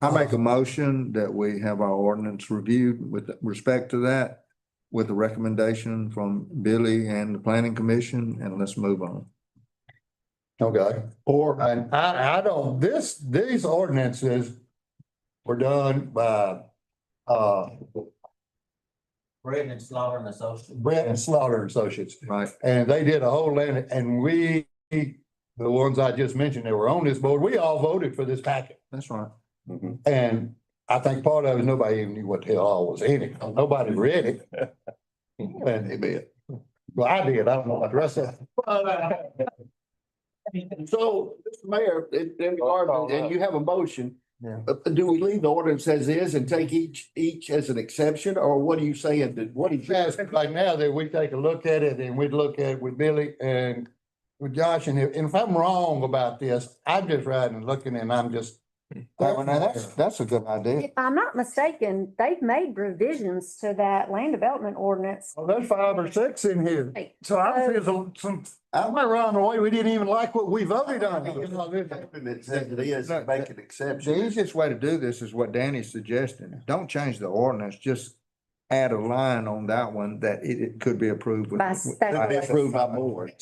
I make a motion that we have our ordinance reviewed with respect to that, with a recommendation from Billy and the planning commission, and let's move on. Okay, and I don't, these ordinances were done by, Bread and Slaughter and Associates. Brett and Slaughter and Associates. Right. And they did a whole land, and we, the ones I just mentioned that were on this board, we all voted for this packet. That's right. And I think part of it, nobody even knew what the hell all was in it. Nobody read it. And well, I did. I don't know about the rest of it. So, Mr. Mayor, and you have a motion. Yeah. Do we leave the ordinance as is and take each as an exception, or what are you saying? What do you? Ask right now that we take a look at it and we'd look at it with Billy and with Josh, and if I'm wrong about this, I'm just riding and looking and I'm just. That's a good idea. If I'm not mistaken, they've made revisions to that land development ordinance. Well, there's 5 or 6 in here. So I feel I went around the way we didn't even like what we voted on. You know, It says it is, make an exception. The easiest way to do this is what Danny's suggesting. Don't change the ordinance, just add a line on that one that it could be approved. By special- Be approved by board,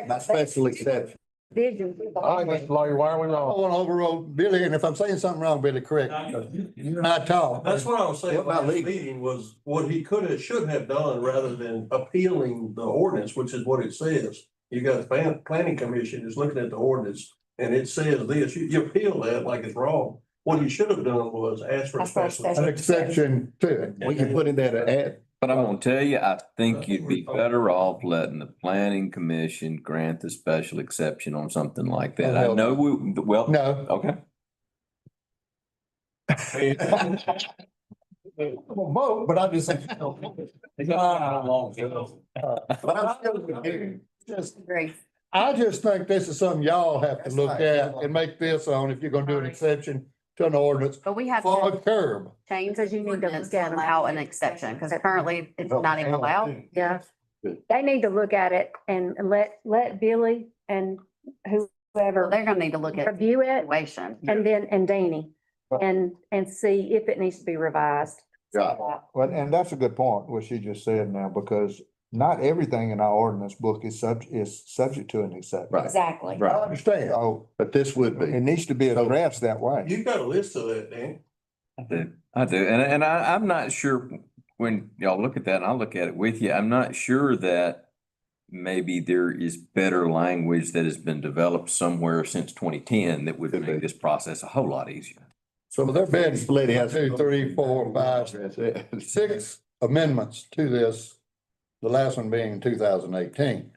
by special exception. Vision. All right, Mr. Lawyer, why are we I wrong? don't want to overrule Billy, and if I'm saying something wrong, Billy, correct. Me. You and I talk. That's what I was saying What about last legal? meeting was what he could have, should have done rather than appealing the ordinance, which is what it says. You got the planning commission is looking at the ordinance and it says this, you appeal that like it's wrong. What he should have done was ask for a special. An exception to it. We can put in that ad. But I'm gonna tell you, I think you'd be better off letting the planning commission grant the special exception on something like that. I know well, No. okay. Vote, but I'm just saying. But I'm still, just, Agree. I just think this is something y'all have to look at and make this on if you're gonna do an exception to an ordinance But we have for a to curb. change Because you need to ordinance look at to 'em. allow an exception, because currently it's not even allowed. Yeah. They need to look at it and let Billy and Well, whoever they're gonna need to look at the review it situation. and Danny and see if it needs to be revised. Well, and that's a good point, what she just said now, because not everything in our ordinance book is subject to an exception. Right. Exactly. I understand. So But this would be. it needs to be addressed that way. You've got a list of that, Dan. I do. And I'm not sure when y'all look at that, and I'll look at it with you, I'm not sure that maybe there is better language that has been developed somewhere since 2010 that would make this process a whole lot easier. So there've been Lady has. 2, 3, 4, 5, 6 amendments to this. The last one being in 2018,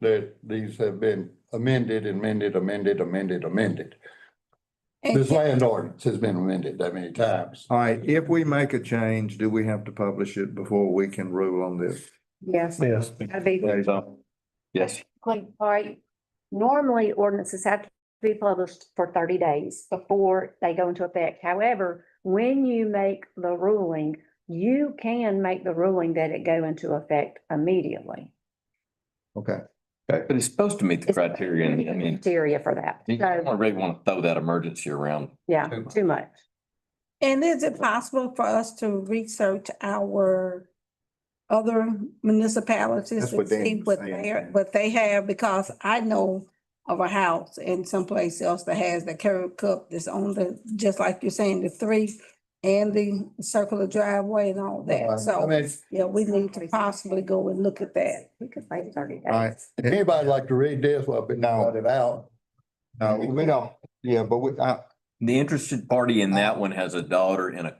that these have been amended. This land ordinance has been amended that many times. All right, if we make a change, do we have to publish it before we can rule on this? Yes. Yes. Gotta be. Yes. All right, normally ordinances have to be published for 30 days before they go into effect. However, when you make the ruling, you can make the ruling that it go into effect immediately. Okay. Okay, but it's supposed to meet the criteria. I mean, Criteria for that. you So, don't really want to throw that emergency around. yeah, too much. And is it possible for us to research our other municipalities That's to what Dan see was what saying. what they have? Because I know of a house in someplace else that has the curb cut that's on the, just like you're saying, the 3 and the circular driveway and all I that. So, mean, yeah, we need to possibly go and look at that. We could say 30 days. All right. if anybody like to read this, well, but now it out. No, we don't. Yeah, but The interested party in that one has a daughter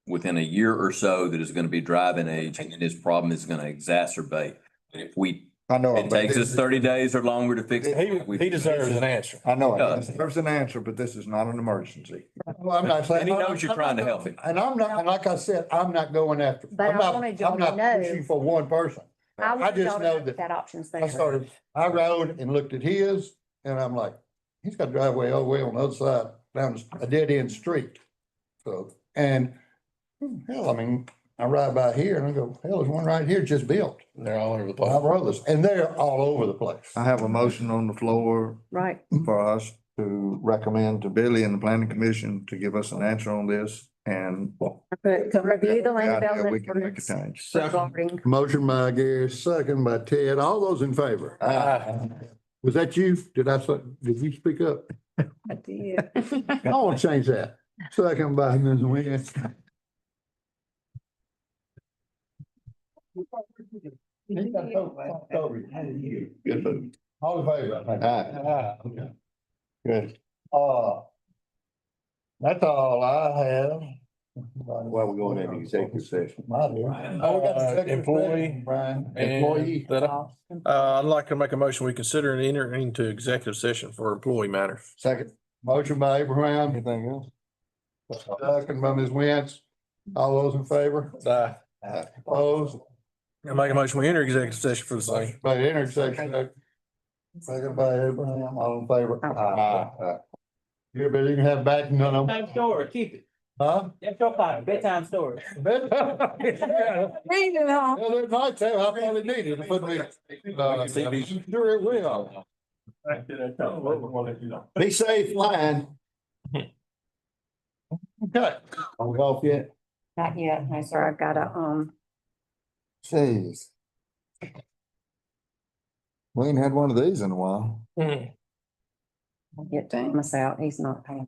within a year or so that is going to be driving age, and then his problem is going to exacerbate. And if I know. it takes us 30 days or longer to fix it. He deserves an answer. I know, does. there's an answer, but this is not an emergency. Well, I'm not saying. And he knows you're trying to help him. And I'm not, and like I said, I'm not going after, But I'm I wanted y'all I'm to not know- pushing for one person. I want just y'all to know that that option's I there. I rode and looked at his, and I'm like, he's got a driveway all the way on the other side, down a dead end street. So, and hell, I mean, I ride by here and I go, hell, there's one right here just built. They're all over the My place. brothers, and they're all over the place. I have a motion on the floor Right. for us to recommend to Billy and the planning commission to give us an answer on this and Review the land idea we development can make a ordinance change. regarding. Motion by Gary, second by Ted. All those in favor? Aye. Was that you? Did you speak up? I did. I want to change that. Second by Ms. Wynn. Good food. All in favor? Aye. Good. That's all I have. While we're going into executive session. Employee. Brian. And Employee. I'd like to make a motion, we consider and enter into executive session for employee matters. Second. Motion by Abraham. Anything else? Second by Ms. Wentz. All those in favor? Aye. Opposed? I make a motion, we enter executive session for the same. By the intersection. Second by Abraham, all in favor? Aye. Here, but you can have back none of them. Bedtime story, keep it. Huh? That's your part, bedtime story. Read it on. Well, it might tell, I probably needed to put me. Sure it will. Be safe flying. Okay. Are we off yet? Not yet, no, sir, I've got a, Jeez. We ain't had one of these in a while. I'll get Thomas out, he's not paying.